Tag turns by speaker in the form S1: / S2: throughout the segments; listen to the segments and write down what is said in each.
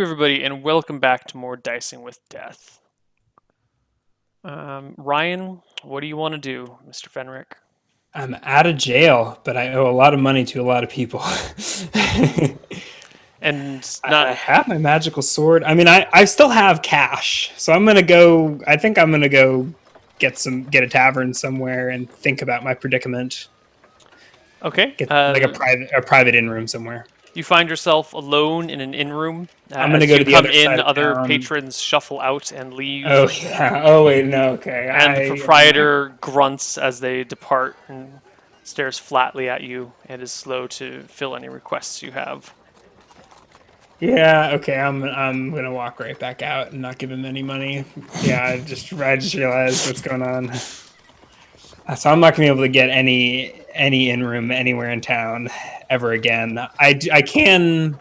S1: everybody, and welcome back to more Dicing with Death. Ryan, what do you want to do, Mr. Fenric?
S2: I'm out of jail, but I owe a lot of money to a lot of people.
S1: And
S2: I
S1: not
S2: have my magical sword. I still have cash, so I'm gonna go. I think I'm gonna go get a tavern somewhere and think about my predicament.
S1: okay.
S2: Get like a private inn room somewhere.
S1: You find yourself alone in an inn room.
S2: I'm gonna
S1: As
S2: go
S1: you
S2: to the
S1: come
S2: other
S1: in,
S2: side of
S1: other
S2: town.
S1: patrons shuffle out and
S2: Oh
S1: leave,
S2: yeah. Oh wait, no. Okay.
S1: and the
S2: I
S1: proprietor grunts as they depart and stares flatly at you and is slow to fill any requests you have.
S2: Yeah. Okay. I'm gonna walk right back out and not give him any money. Yeah. I just realized what's going on. So I'm not gonna be able to get any in room anywhere in town ever again. I can.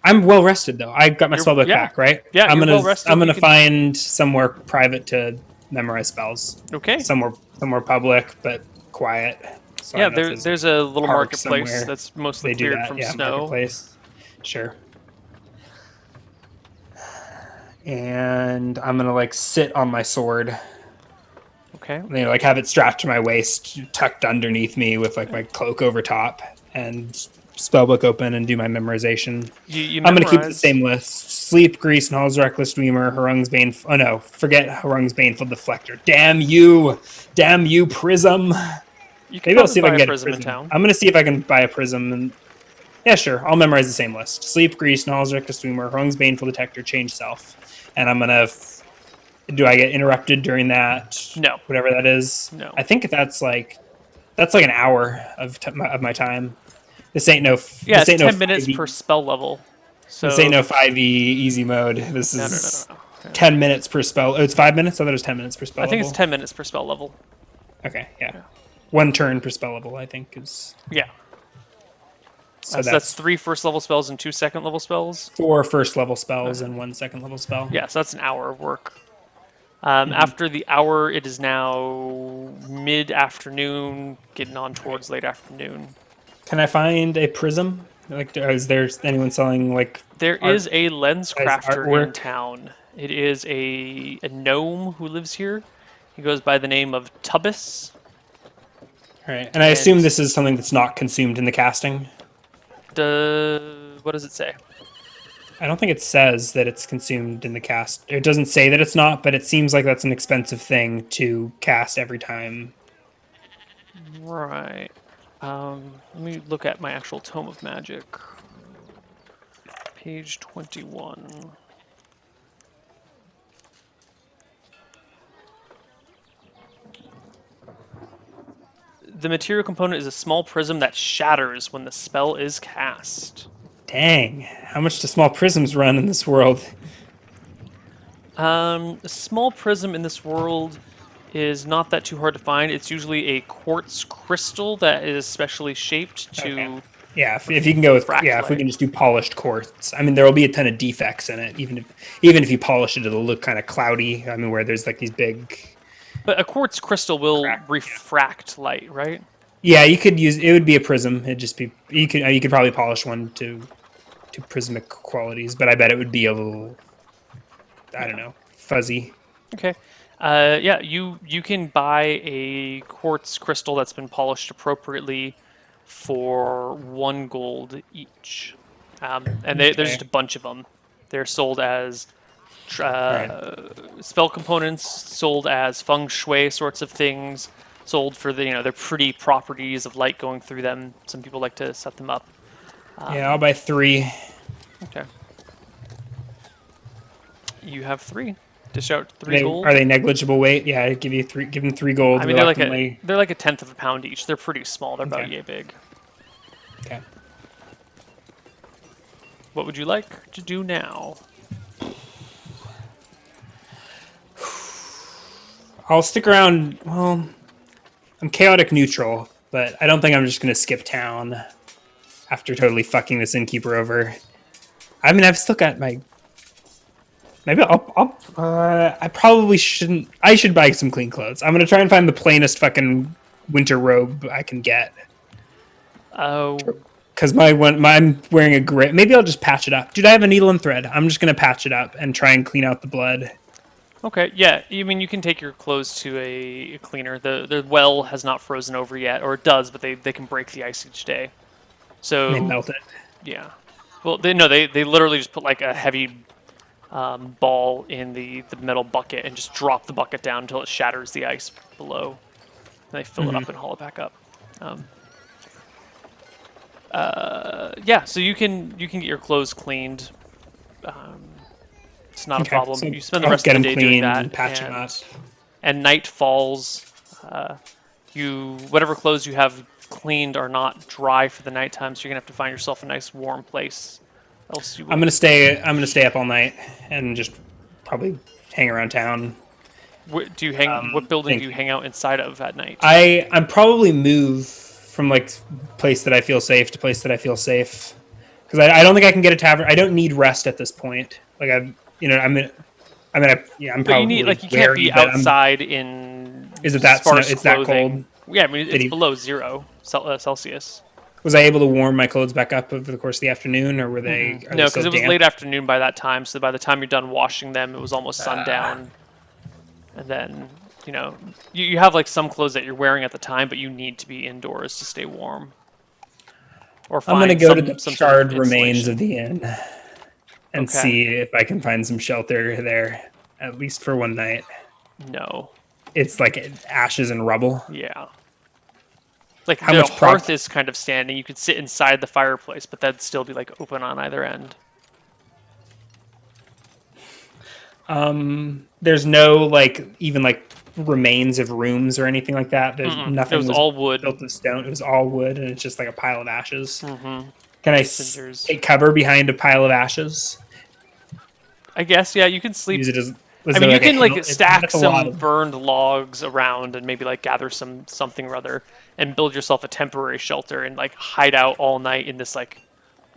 S2: I'm well rested though. I got my
S1: You're
S2: spellbook
S1: yeah,
S2: back, right?
S1: yeah.
S2: I'm
S1: You're
S2: gonna
S1: well rested.
S2: I'm
S1: You
S2: gonna
S1: can
S2: find somewhere private to memorize spells.
S1: okay.
S2: Somewhere public but quiet. So I
S1: Yeah,
S2: don't know if there's a
S1: there's a little
S2: park
S1: marketplace
S2: somewhere
S1: that's mostly
S2: they do
S1: cleared
S2: that.
S1: from
S2: Yeah,
S1: snow.
S2: marketplace. Sure. And I'm gonna like sit on my sword,
S1: Okay.
S2: like have it strapped to my waist, tucked underneath me with like my cloak over top, and spellbook open and do my memorization.
S1: You
S2: I'm going to keep the
S1: memorize.
S2: same list: Sleep, Grease, Nall's Reckless Dreamer, Harung's Bane. Oh no, forget Harung's Baneful Deflector. Damn you, Prism.
S1: You could
S2: Maybe I'll
S1: probably
S2: see if I
S1: buy
S2: can
S1: a
S2: get a
S1: prism in
S2: prism.
S1: town.
S2: I'm going to see if I can buy a prism. And yeah, sure, I'll memorize the same list: Sleep, Grease, Nall's Reckless Dreamer, Harung's Baneful Detector, Change Self. And I'm gonna. Do I get interrupted during that?
S1: No,
S2: Whatever that is.
S1: no.
S2: I think that's like an hour of my time. This ain't no
S1: Yeah,
S2: this
S1: it's
S2: ain't no
S1: 10 minutes
S2: five
S1: per
S2: e
S1: spell level.
S2: this ain't
S1: So
S2: no 5e easy mode. This
S1: no, no, no,
S2: is
S1: no, no.
S2: 10 minutes per spell. Oh, it's 5 minutes. I thought it was 10 minutes per
S1: I
S2: spell
S1: think it's
S2: level.
S1: 10 minutes per spell level.
S2: Okay, yeah,
S1: Yeah,
S2: 1 turn per spell level. I think is
S1: yeah.
S2: so
S1: That's
S2: that's
S1: three first level spells and two second level spells.
S2: four first level spells
S1: Uh,
S2: and one second level spell.
S1: yeah, so that's an hour of work.
S2: Hmm.
S1: After the hour, it is now mid afternoon, getting on
S2: Right.
S1: towards late afternoon.
S2: Can I find a prism? Like, is there anyone selling like
S1: There
S2: art
S1: is a lens
S2: as
S1: crafter in
S2: artwork?
S1: town. It is a gnome who lives here. He goes by the name of Tubbis.
S2: All right, and I assume
S1: And
S2: this is something that's not consumed in the casting.
S1: what does it say?
S2: I don't think it says that it's consumed in the cast. It doesn't say that it's not, but it seems like that's an expensive thing to cast every time.
S1: Right. Let me look at my actual Tome of Magic. Page 21. The material component is a small prism that shatters when the spell is cast.
S2: Dang, how much do small prisms run in this world?
S1: A small prism in this world is not that too hard to find. It's usually a quartz crystal that is specially shaped
S2: Okay.
S1: to
S2: Yeah, if you can go with
S1: refract
S2: if we
S1: light.
S2: can just do polished quartz. I mean, there will be a ton of defects in it. Even if you polish it, it'll look kind of cloudy. I mean, where there's like these big
S1: But a quartz crystal will
S2: cracks. Yeah.
S1: refract light, right?
S2: Yeah, you could use it. Would be a prism. It'd just be you could probably polish one to prismatic qualities, but I bet it would be a little, I don't
S1: Yeah.
S2: know, fuzzy.
S1: Okay. Yeah, you can buy a quartz crystal that's been polished appropriately for 1 gold each, and there's
S2: Okay.
S1: just a bunch of them. They're sold as
S2: All right.
S1: spell components, sold as feng shui sorts of things, sold for their pretty properties of light going through them. Some people like to set them up.
S2: Yeah, I'll
S1: Um,
S2: buy three.
S1: okay, you have three. Dish out
S2: Are
S1: three
S2: they are
S1: gold.
S2: they negligible weight? Yeah, I give you three. Give them 3 gold
S1: I mean, they're like a
S2: reluctantly.
S1: they're like a tenth of a pound each. They're pretty small. They're about
S2: Okay.
S1: yay big.
S2: Okay.
S1: What would you like to do now?
S2: I'll stick around. Well, I'm chaotic neutral, but I don't think I'm just gonna skip town after totally fucking this innkeeper over. I mean, I've still got my. Maybe I probably shouldn't. I should buy some clean clothes. I'm gonna try and find the plainest fucking winter robe I can get.
S1: Oh,
S2: because I'm wearing a gray. Maybe I'll just patch it up, dude. I have a needle and thread. I'm just gonna patch it up and try and clean out the blood.
S1: Okay, yeah. You mean you can take your clothes to a cleaner. The well has not frozen over yet, or it does, but they can break the ice each day. So
S2: They melt it.
S1: yeah. Well, they literally just put like a heavy ball in the metal bucket and just drop the bucket down until it shatters the ice below. And they fill it up and haul it back up. Yeah, so you can get your clothes cleaned. It's not a problem.
S2: So
S1: You spend the
S2: I'll
S1: rest
S2: get
S1: of the
S2: them
S1: day doing
S2: clean,
S1: that,
S2: patch them up.
S1: and night falls. Whatever clothes you have cleaned are not dry for the nighttime, so you're gonna have to find yourself a nice warm place. Else you will.
S2: I'm gonna stay up all night and just probably hang around town.
S1: Do you hang? What building do you
S2: think-
S1: hang out inside of at night?
S2: I'm probably move from like place that I feel safe to place that I feel safe, because I don't think I can get a tavern. I don't need rest at this point. Like I'm probably.
S1: But you need you can't be outside in.
S2: Is it that
S1: sparse
S2: snow? It's that
S1: clothing.
S2: cold?
S1: Yeah, I mean it's
S2: you-
S1: below 0 Celsius.
S2: Was I able to warm my clothes back up over the course of the afternoon, or were they? Are
S1: No,
S2: they still
S1: because it was
S2: damp?
S1: late afternoon by that time. So by the time you're done washing them, it was almost sundown. And then you have like some clothes that you're wearing at the time, but you need to be indoors to stay warm. Or
S2: I'm gonna
S1: find
S2: go to the
S1: some
S2: charred
S1: sort of
S2: remains
S1: insulation.
S2: of the inn and
S1: Okay.
S2: see if I can find some shelter there, at least for one night.
S1: No.
S2: It's like ashes and rubble.
S1: Yeah. Like
S2: How
S1: the
S2: much prop-
S1: hearth is kind of standing. You could sit inside the fireplace, but that'd still be like open on either end.
S2: There's no even remains of rooms or anything like that. There's nothing.
S1: It was all wood.
S2: built of stone. It was all wood, and it's just like a pile of ashes.
S1: Mm-hmm.
S2: Can I
S1: Cinders.
S2: take cover behind a pile of ashes?
S1: I guess, yeah, you can sleep.
S2: Use it as.
S1: I mean, you can stack
S2: that's a lot
S1: some
S2: of-
S1: burned logs around and maybe like gather something or other and build yourself a temporary shelter and like hide out all night in this like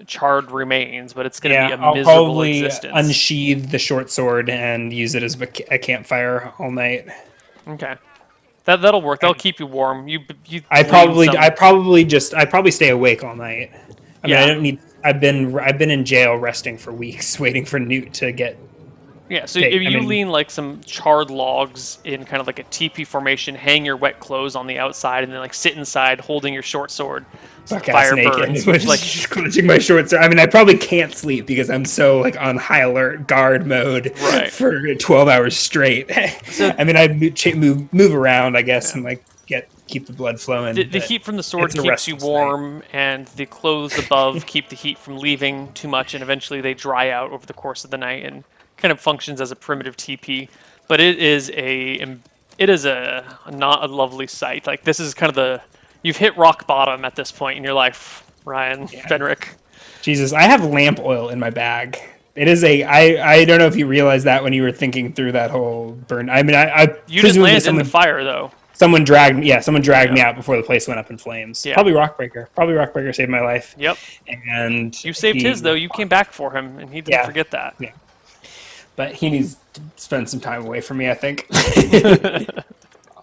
S1: charred remains, but it's going to be a
S2: I'll
S1: miserable
S2: probably
S1: existence.
S2: unsheathe the short sword and use it as a campfire all night.
S1: Okay, that'll work. That'll keep you warm.
S2: I probably stay awake all night. I mean,
S1: Yeah.
S2: I don't need. I've been in jail resting for weeks, waiting for Newt to get.
S1: Yeah, so
S2: Okay,
S1: if
S2: I
S1: you
S2: mean-
S1: lean like some charred logs in kind of like a teepee formation, hang your wet clothes on the outside, and then like sit inside holding your short sword. So the
S2: Buck-ass
S1: fire
S2: naked,
S1: burns.
S2: like
S1: Like
S2: clutching my short sword. I mean, I probably can't sleep because I'm so on high alert guard mode
S1: Right.
S2: for 12 hours straight. I mean, I move around, I guess, and keep the blood flowing.
S1: the
S2: but
S1: heat from the sword
S2: it's a
S1: keeps you
S2: restless night.
S1: warm, and the clothes above keep the heat from leaving too much, and eventually they dry out over the course of the night and kind of functions as a primitive teepee. But it is a not a lovely sight. Like this is kind of you've hit rock bottom at this point in your life, Ryan Fenric.
S2: Jesus, I have lamp oil in my bag. It is I don't know if you realized that when you were thinking through that whole burn. I mean, I
S1: You didn't
S2: presumably
S1: land in the fire though.
S2: someone dragged me out before the place went up in flames.
S1: Yeah.
S2: Probably Rockbreaker saved my life.
S1: Yep.
S2: And
S1: You saved
S2: he-
S1: his though. You came back for him, and he didn't
S2: Yeah.
S1: forget that.
S2: Yeah. But he needs to spend some time away from me, I think.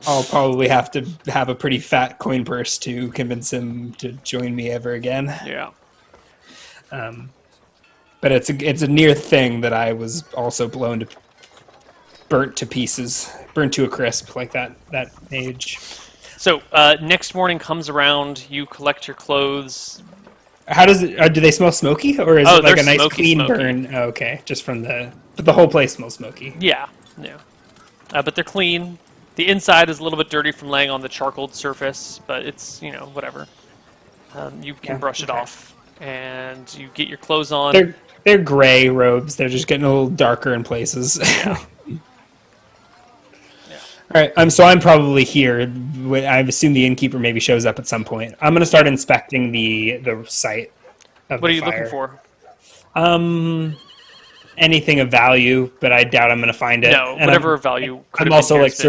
S2: I'll probably have to have a pretty fat coin purse to convince him to join me ever again.
S1: Yeah.
S2: But it's a near thing that I was also burnt to pieces, burnt to a crisp like that mage.
S1: So next morning comes around. You collect your clothes.
S2: How does it? Do they smell smoky, or is
S1: Oh,
S2: it like
S1: they're
S2: a nice
S1: smoky,
S2: clean
S1: smoky.
S2: burn? Oh, okay, just from but the whole place smells smoky.
S1: Yeah. But they're clean. The inside is a little bit dirty from laying on the charcoaled surface, but it's whatever. You can
S2: Yeah,
S1: brush it
S2: okay.
S1: off, and you get your clothes on.
S2: They're gray robes. They're just getting a little darker in places. All right, so I'm probably here. I assume the innkeeper maybe shows up at some point. I'm going to start inspecting the site of
S1: What
S2: the
S1: are you
S2: fire.
S1: looking for?
S2: Anything of value, but I doubt I'm going to find it.
S1: No,
S2: And
S1: whatever value. could
S2: I'm
S1: have
S2: also
S1: been here
S2: like
S1: has been-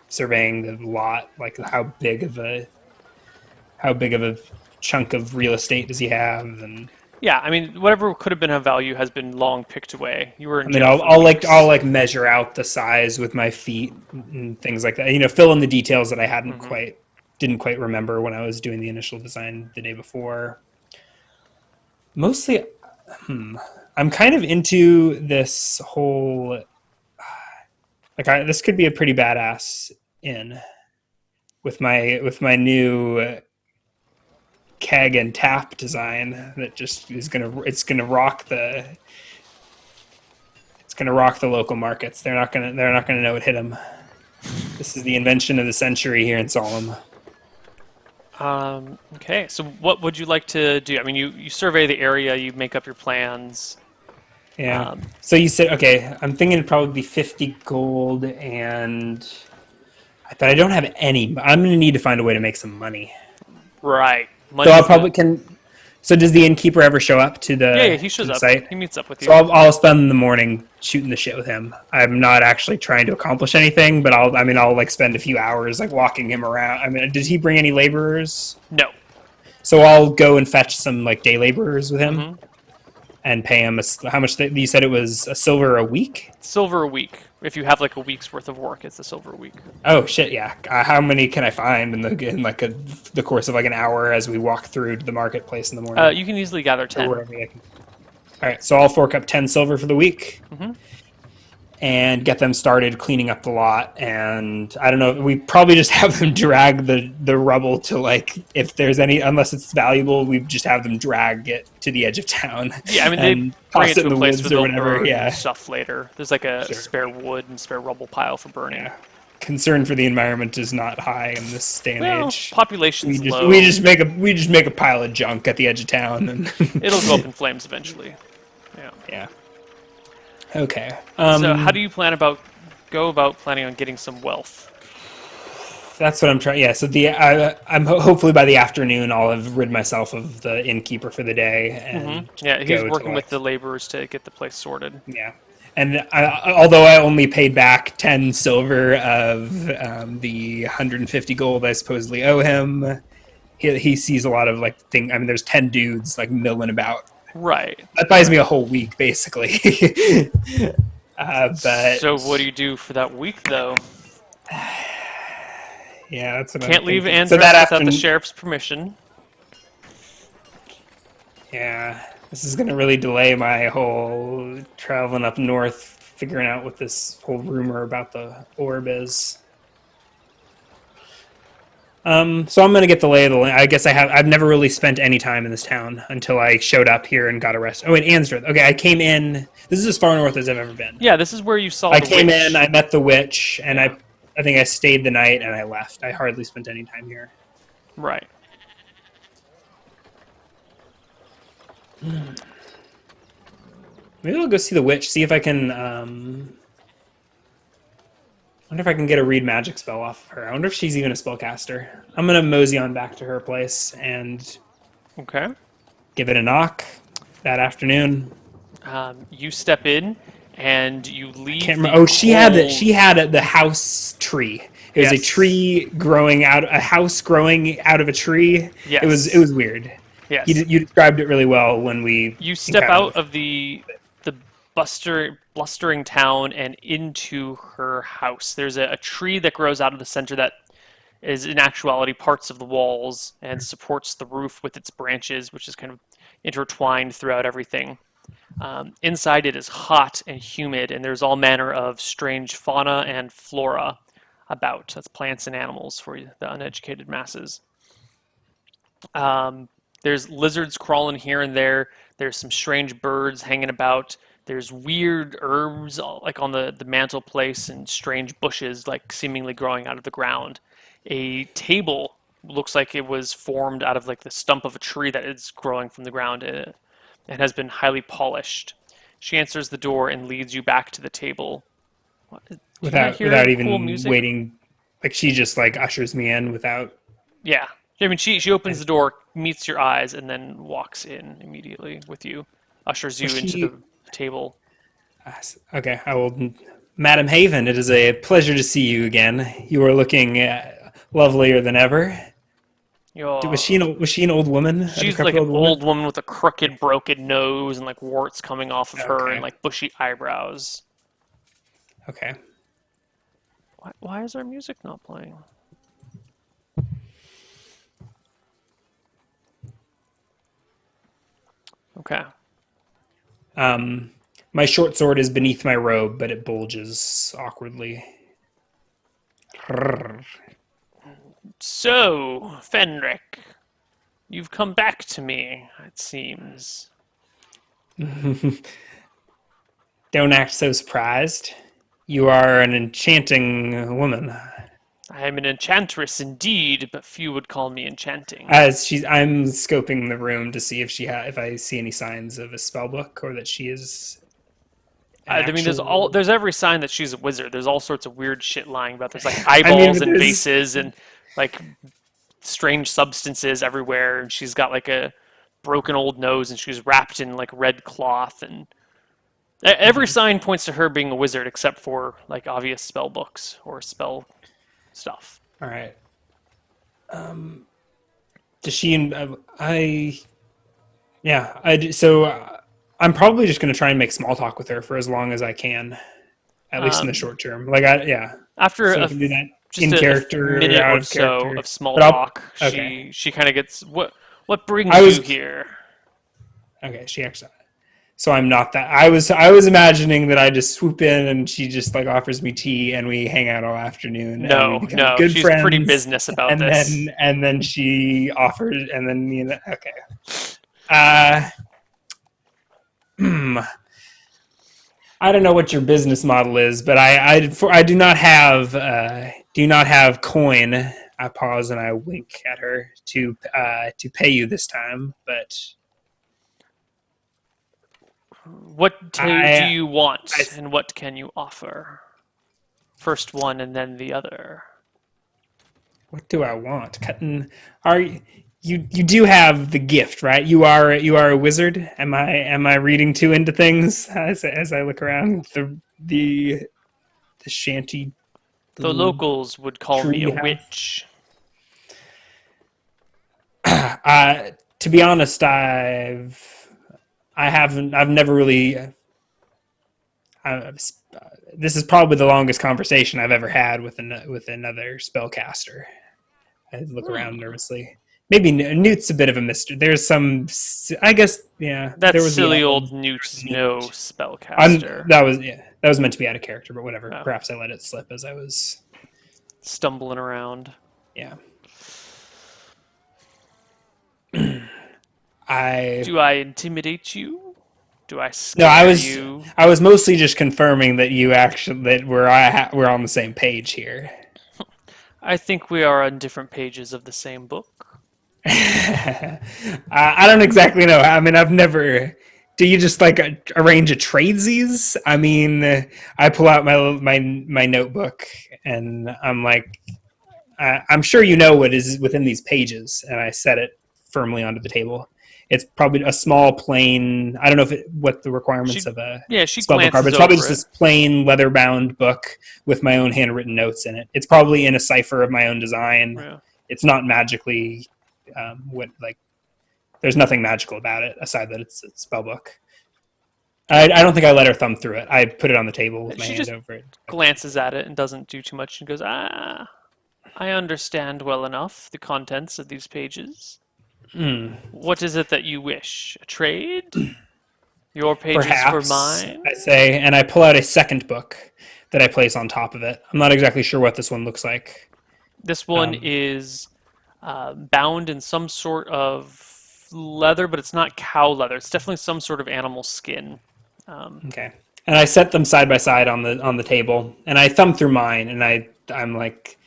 S2: surveying the lot. Like how big of a chunk of real estate does he have? And
S1: Yeah, I mean, whatever could have been of value has been long picked away. You were in
S2: I mean,
S1: jail for
S2: I'll
S1: weeks.
S2: measure out the size with my feet and things like that. Fill in the details that I hadn't quite didn't quite remember when I was doing the initial design the day before. Mostly, I'm kind of into this whole this could be a pretty badass inn with my new keg and tap design that just is gonna rock the local markets. They're not gonna know what hit them. This is the invention of the century here in Solemn.
S1: Okay, so what would you like to do? I mean, you survey the area, you make up your plans.
S2: Yeah. So you said okay. I'm thinking it'd probably be 50 gold, but I don't have any. I'm gonna need to find a way to make some money.
S1: Right.
S2: So I'll
S1: Money's
S2: probably can. So does the innkeeper ever show up to the
S1: yeah, he
S2: to
S1: shows
S2: the
S1: up.
S2: site?
S1: He meets up with you.
S2: So I'll spend the morning shooting the shit with him. I'm not actually trying to accomplish anything, but I'll like spend a few hours like walking him around. I mean, did he bring any laborers?
S1: No.
S2: So I'll go and fetch some like day laborers with him
S1: Mm-hmm.
S2: and pay him how much? You said it was a silver a week.
S1: Silver a week. If you have like a week's worth of work, it's a silver a week.
S2: Oh shit! Yeah. How many can I find the course of like an hour as we walk through to the marketplace in the morning?
S1: You can easily gather
S2: Or
S1: 10.
S2: wherever I can. All right, so I'll fork up 10 silver for the week
S1: Mm-hmm.
S2: and get them started cleaning up the lot. And I don't know, we probably just have them drag the rubble to like, if there's any, unless it's valuable, we just have them drag it to the edge of town.
S1: Yeah, I mean,
S2: and
S1: they bring
S2: toss
S1: it to a place where they'll
S2: whatever.
S1: burn
S2: Yeah.
S1: stuff later. There's like a
S2: Sure.
S1: spare wood and spare rubble pile for burning.
S2: Yeah. Concern for the environment is not high in this day and
S1: Well,
S2: age.
S1: population's low.
S2: We just make a pile of junk at the edge of town and
S1: It'll go up in flames eventually. Yeah.
S2: yeah. Okay.
S1: So how do you go about planning on getting some wealth?
S2: That's what I'm trying. Yeah. So hopefully by the afternoon I'll have rid myself of the innkeeper for the day. And
S1: Yeah, he's
S2: go to,
S1: working with
S2: like-
S1: the laborers to get the place sorted.
S2: Yeah. And although I only paid back 10 silver of the 150 gold I supposedly owe him, he sees a lot of like thing. I mean, there's 10 dudes like milling about.
S1: Right.
S2: That buys me a whole week basically. But
S1: So what do you do for that week, though?
S2: yeah, that's what
S1: Can't
S2: I'm
S1: leave
S2: thinking.
S1: Andros
S2: So that
S1: without the
S2: afternoon,
S1: sheriff's permission.
S2: yeah, this is gonna really delay my whole traveling up north, figuring out what this whole rumor about the orb is. So I'm gonna get the lay of the land. I guess I've never really spent any time in this town until I showed up here and got arrested. Oh, in Ansdrith. Okay, I came in. This is as far north as I've ever been.
S1: Yeah, this is where you saw
S2: I
S1: the
S2: came
S1: witch.
S2: in, I met the witch, and I think I stayed the night and I left. I hardly spent any time here.
S1: Right.
S2: Maybe I'll go see the witch, see if I can wonder if I can get a read magic spell off of her. I wonder if she's even a spellcaster. I'm gonna mosey on back to her place and
S1: Okay.
S2: give it a knock that afternoon.
S1: You step in and you leave.
S2: Can't
S1: the
S2: remember. Oh, she had
S1: cold-
S2: the house tree. It was a
S1: Yes.
S2: tree a house growing out of a tree.
S1: Yes.
S2: It was weird.
S1: Yes.
S2: You described it really well when we.
S1: You step
S2: encountered
S1: out of the blustering town and into her house. There's a tree that grows out of the center that is in actuality parts of the walls and supports the roof with its branches, which is kind of intertwined throughout everything. Inside it is hot and humid, and there's all manner of strange fauna and flora about. That's plants and animals for you, the uneducated masses. There's lizards crawling here and there. There's some strange birds hanging about. There's weird herbs like on the mantelpiece and strange bushes like seemingly growing out of the ground. A table looks like it was formed out of like the stump of a tree that is growing from the ground and has been highly polished. She answers the door and leads you back to the table. What, do you not hear
S2: without
S1: cool
S2: even
S1: music?
S2: waiting. Like she just like ushers me in without.
S1: Yeah. I mean, she opens the door, meets your eyes, and then walks in immediately with you, ushers you into the table.
S2: Okay, I will. Madam Haven, it is a pleasure to see you again. You are looking lovelier than ever. Was she an old woman? A
S1: She's
S2: decrepit
S1: like an
S2: woman?
S1: old woman with a crooked, broken nose and like warts coming off of her
S2: Okay.
S1: and like bushy eyebrows.
S2: Okay.
S1: Why is our music not playing? Okay.
S2: My short sword is beneath my robe, but it bulges awkwardly.
S1: So, Fenric, you've come back to me, it seems.
S2: Don't act so surprised. You are an enchanting woman.
S1: I am an enchantress indeed, but few would call me enchanting.
S2: I'm scoping the room to see if I see any signs of a spell book or that she is an
S1: I mean,
S2: actual.
S1: there's every sign that she's a wizard. There's all sorts of weird shit lying about. There's like
S2: I mean,
S1: eyeballs
S2: but
S1: and
S2: there's.
S1: vases and like strange substances everywhere, and she's got like a broken old nose, and she's wrapped in like red cloth, and every sign points to her being a wizard except for like obvious spell books or spell stuff.
S2: All right. Does she? I. Yeah. I'm probably just going to try and make small talk with her for as long as I can, at least in the
S1: Um,
S2: short term. Like I. Yeah.
S1: After
S2: So we can do that
S1: just
S2: in
S1: a
S2: character or
S1: minute
S2: out
S1: or
S2: of
S1: so
S2: character.
S1: of small
S2: But I'll.
S1: talk,
S2: Okay.
S1: she kind of gets what brings
S2: I
S1: you
S2: was
S1: here?
S2: okay. She actually. So I'm not that. I was imagining that I just swoop in and she just like offers me tea and we hang out all afternoon and we
S1: No,
S2: become
S1: no,
S2: good
S1: she's pretty
S2: friends.
S1: business about
S2: And
S1: this.
S2: then she offers and then okay. Uh, hmm. I don't know what your business model is, but I do not have coin. I pause and I wink at her to pay you this time, but
S1: What do
S2: I
S1: you want,
S2: I
S1: and what can you offer? First one, and then the other.
S2: what do I want? Cutting are you do have the gift, right? You are a wizard. Am I reading too into things as I look around the shanty, the
S1: The
S2: little
S1: locals would call me
S2: tree
S1: a
S2: house?
S1: witch.
S2: To be honest, I've never really. This is probably the longest conversation I've ever had with another spellcaster. I look around
S1: Hmm.
S2: nervously. Maybe Newt's a bit of a mystery. There's some, I guess, yeah.
S1: That
S2: There was the
S1: silly
S2: elven
S1: old Newt's no
S2: Newt.
S1: spellcaster.
S2: That was meant to be out of character, but whatever.
S1: Oh,
S2: Perhaps I let it slip as I was,
S1: stumbling around.
S2: yeah. I
S1: Do I intimidate you? Do I
S2: no,
S1: scare you?
S2: I was mostly just confirming that you actually that we're on the same page here.
S1: I think we are on different pages of the same book.
S2: I don't exactly know. I mean, I've never. Do you just like arrange a tradesies? I mean, I pull out my notebook and I'm like, I'm sure you know what is within these pages, and I set it firmly onto the table. It's probably a small, plain. I don't know what the requirements
S1: She,
S2: of a
S1: yeah, she
S2: spellbook are, but
S1: glances
S2: it's probably just
S1: over
S2: this
S1: it.
S2: plain leather-bound book with my own handwritten notes in it. It's probably in a cipher of my own design.
S1: Yeah.
S2: It's not magically what like. There's nothing magical about it aside that it's a spell book. I don't think I let her thumb through it. I put it on the table with my
S1: She
S2: hand
S1: just
S2: over it.
S1: glances at it and doesn't do too much and goes, "Ah, I understand well enough the contents of these pages. What is it that you wish? A trade? Your pages for
S2: Perhaps,
S1: mine?"
S2: I say, and I pull out a second book that I place on top of it. I'm not exactly sure what this one looks like.
S1: This one
S2: Um,
S1: is bound in some sort of leather, but it's not cow leather. It's definitely some sort of animal skin.
S2: okay, and I set them side by side on the table, and I thumb through mine, and I'm like,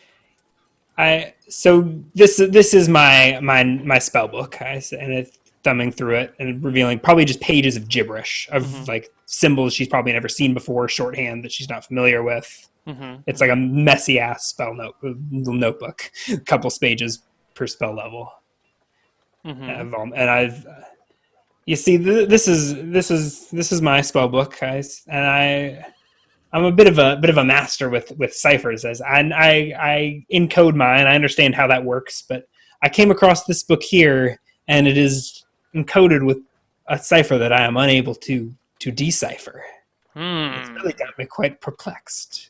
S2: this is my spell book, and it's thumbing through it and revealing probably just pages of gibberish of
S1: Hmm.
S2: like symbols she's probably never seen before, shorthand that she's not familiar with.
S1: Hmm.
S2: It's like a messy ass notebook, a couple pages per spell level.
S1: Hmm.
S2: And I've you see this is my spell book, guys, and I'm a bit of a master with ciphers as I encode mine. I understand how that works, but I came across this book here, and it is encoded with a cipher that I am unable to decipher. It's
S1: Hmm.
S2: really got me quite perplexed.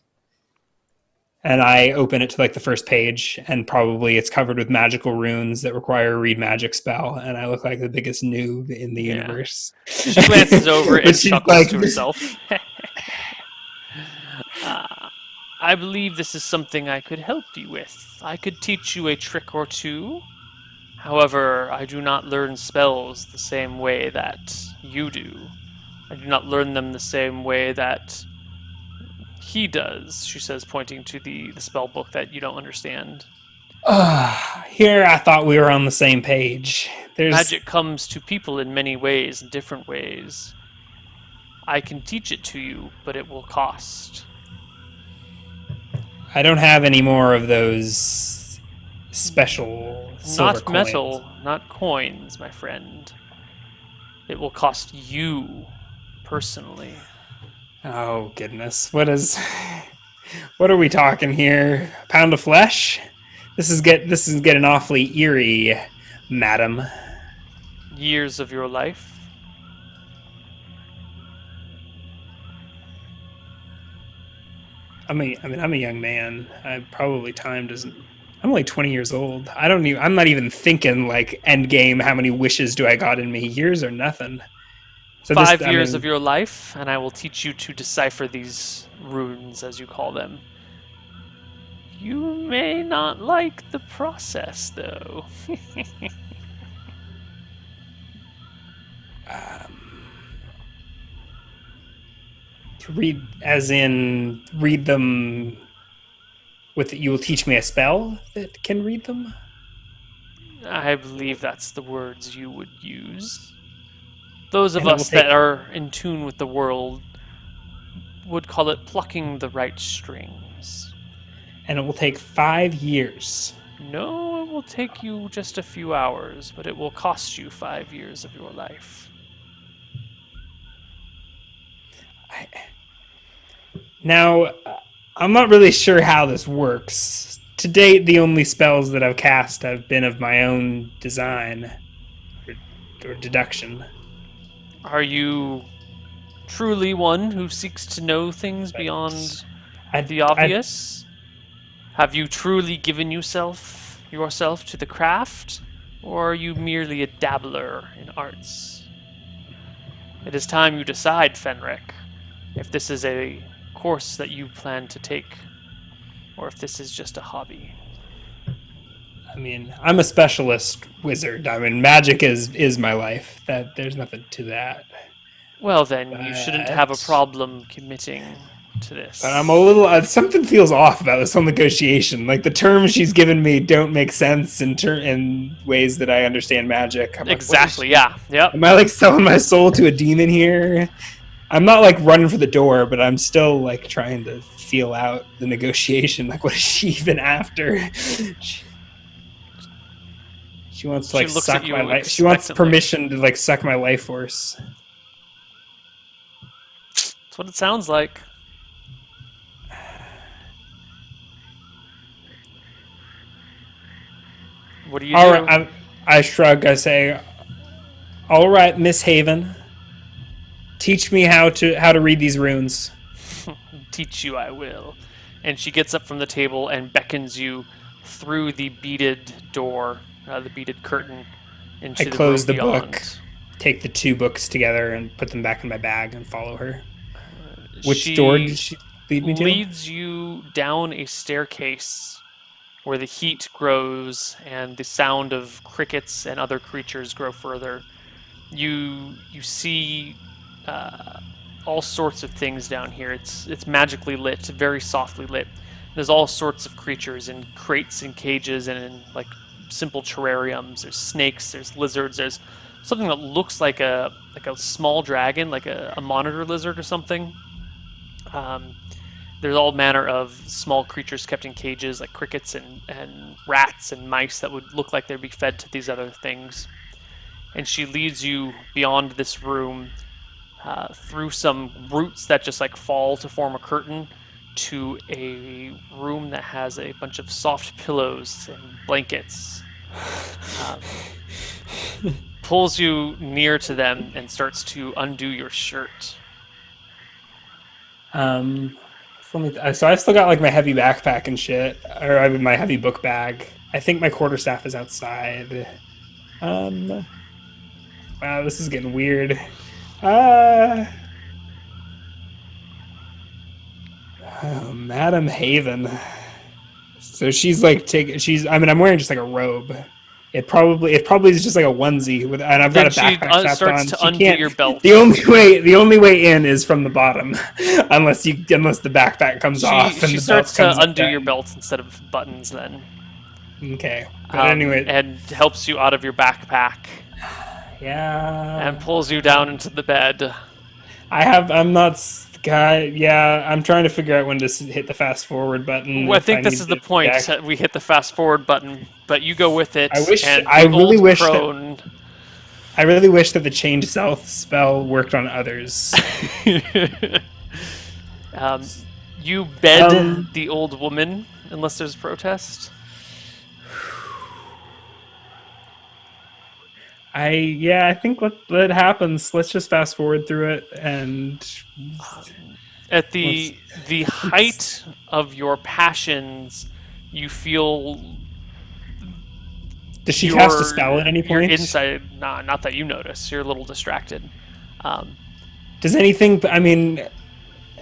S2: And I open it to like the first page, and probably it's covered with magical runes that require a read magic spell, and I look like the biggest noob in the
S1: Yeah.
S2: universe.
S1: She glances over
S2: But
S1: and
S2: she's
S1: chuckles
S2: like,
S1: to herself. I believe this is something I could help you with. I could teach you a trick or two. However, I do not learn spells the same way that you do. I do not learn them the same way that he does, she says, pointing to the spell book that you don't understand.
S2: Here I thought we were on the same page. There's
S1: Magic comes to people in many ways, in different ways. I can teach it to you, but it will cost.
S2: I don't have any more of those special silver
S1: Not
S2: coins.
S1: metal, not coins, my friend. It will cost you personally.
S2: Oh goodness. What are we talking here? A pound of flesh? This is getting awfully eerie, madam.
S1: Years of your life.
S2: I'm a young man. Time doesn't. I'm only 20 years old. I'm not even thinking like end game. How many wishes do I got in me? Years or nothing. So
S1: 5 years of your life, and I will teach you to decipher these runes, as you call them. You may not like the process, though.
S2: To read, as in read them. You will teach me a spell that can read them.
S1: I believe that's the words you would use. Those of
S2: And it will
S1: us
S2: take-
S1: that are in tune with the world would call it plucking the right strings.
S2: And it will take 5 years.
S1: No, it will take you just a few hours, but it will cost you 5 years of your life.
S2: Now, I'm not really sure how this works. To date, the only spells that I've cast have been of my own design or deduction.
S1: Are you truly one who seeks to know things beyond the obvious? Have you truly given yourself to the craft, or are you merely a dabbler in arts? It is time you decide, Fenric, if this is a course that you plan to take, or if this is just a hobby.
S2: I mean, I'm a specialist wizard. I mean, magic is my life. That there's nothing to that.
S1: Well then, you shouldn't have a
S2: But-
S1: problem committing to this.
S2: But I'm a little. Something feels off about this whole negotiation. Like the terms she's given me don't make sense in ways that I understand magic. I'm like, what is
S1: Exactly,
S2: she-
S1: yeah. Yep.
S2: Am I like selling my soul to a demon here? I'm not like running for the door, but I'm still like trying to feel out the negotiation. Like, what is she even after? She wants to like
S1: She looks at
S2: suck
S1: you
S2: my life. She wants
S1: expectantly.
S2: permission to like suck my life force.
S1: That's what it sounds like. What do you
S2: All
S1: do?
S2: right, I shrug. I say, "All right, Miss Haven, teach me how to read these runes."
S1: Teach you I will. And she gets up from the table and beckons you through the beaded door, the beaded curtain, into
S2: I
S1: the
S2: close
S1: room
S2: the
S1: beyond.
S2: book. Take the 2 books together and put them back in my bag and follow her. Which
S1: She
S2: door did she lead me to?
S1: leads you down a staircase where the heat grows and the sound of crickets and other creatures grow further. You see all sorts of things down here. It's magically lit, very softly lit. There's all sorts of creatures in crates and cages and in like simple terrariums. There's snakes, there's lizards, there's something that looks like a small dragon, like a monitor lizard or something. There's all manner of small creatures kept in cages, like crickets and rats and mice that would look like they'd be fed to these other things. And she leads you beyond this room, through some roots that just like fall to form a curtain, to a room that has a bunch of soft pillows and blankets. Pulls you near to them and starts to undo your shirt.
S2: So I've still got like my heavy backpack and shit, or I mean my heavy book bag. I think my quarterstaff is outside. Um, wow, this is getting weird. Uh, Madam Haven. So she's like taking. She's. I mean, I'm wearing just like a robe. It probably is just like a onesie with, and I've got
S1: Then
S2: a
S1: she
S2: backpack strapped
S1: starts
S2: on.
S1: to
S2: She
S1: undo
S2: can't.
S1: your belt.
S2: The only way in is from the bottom, unless the backpack comes off and
S1: She
S2: the
S1: starts
S2: belt
S1: to
S2: comes
S1: undo your
S2: undone.
S1: belt instead of buttons then.
S2: Okay, but anyway,
S1: And helps you out of your backpack
S2: yeah.
S1: and pulls you down into the bed.
S2: I'm not guy. Yeah, I'm trying to figure out when to hit the fast forward button
S1: Well, I
S2: if I
S1: think this
S2: need
S1: is the
S2: to
S1: point.
S2: check.
S1: We hit the fast forward button, but you go with it,
S2: I wish.
S1: and
S2: I
S1: the
S2: really
S1: old
S2: wish that.
S1: crone.
S2: I really wish that the change self spell worked on others.
S1: um, you bed
S2: Um,
S1: the old woman unless there's protest.
S2: I think that happens. Let's just fast forward through it and
S1: At
S2: let's.
S1: the height of your passions, you feel
S2: Does she cast a
S1: your
S2: spell at any
S1: your
S2: point?
S1: inside. Nah, not that you notice. You're a little distracted. Um,
S2: Does anything? I mean,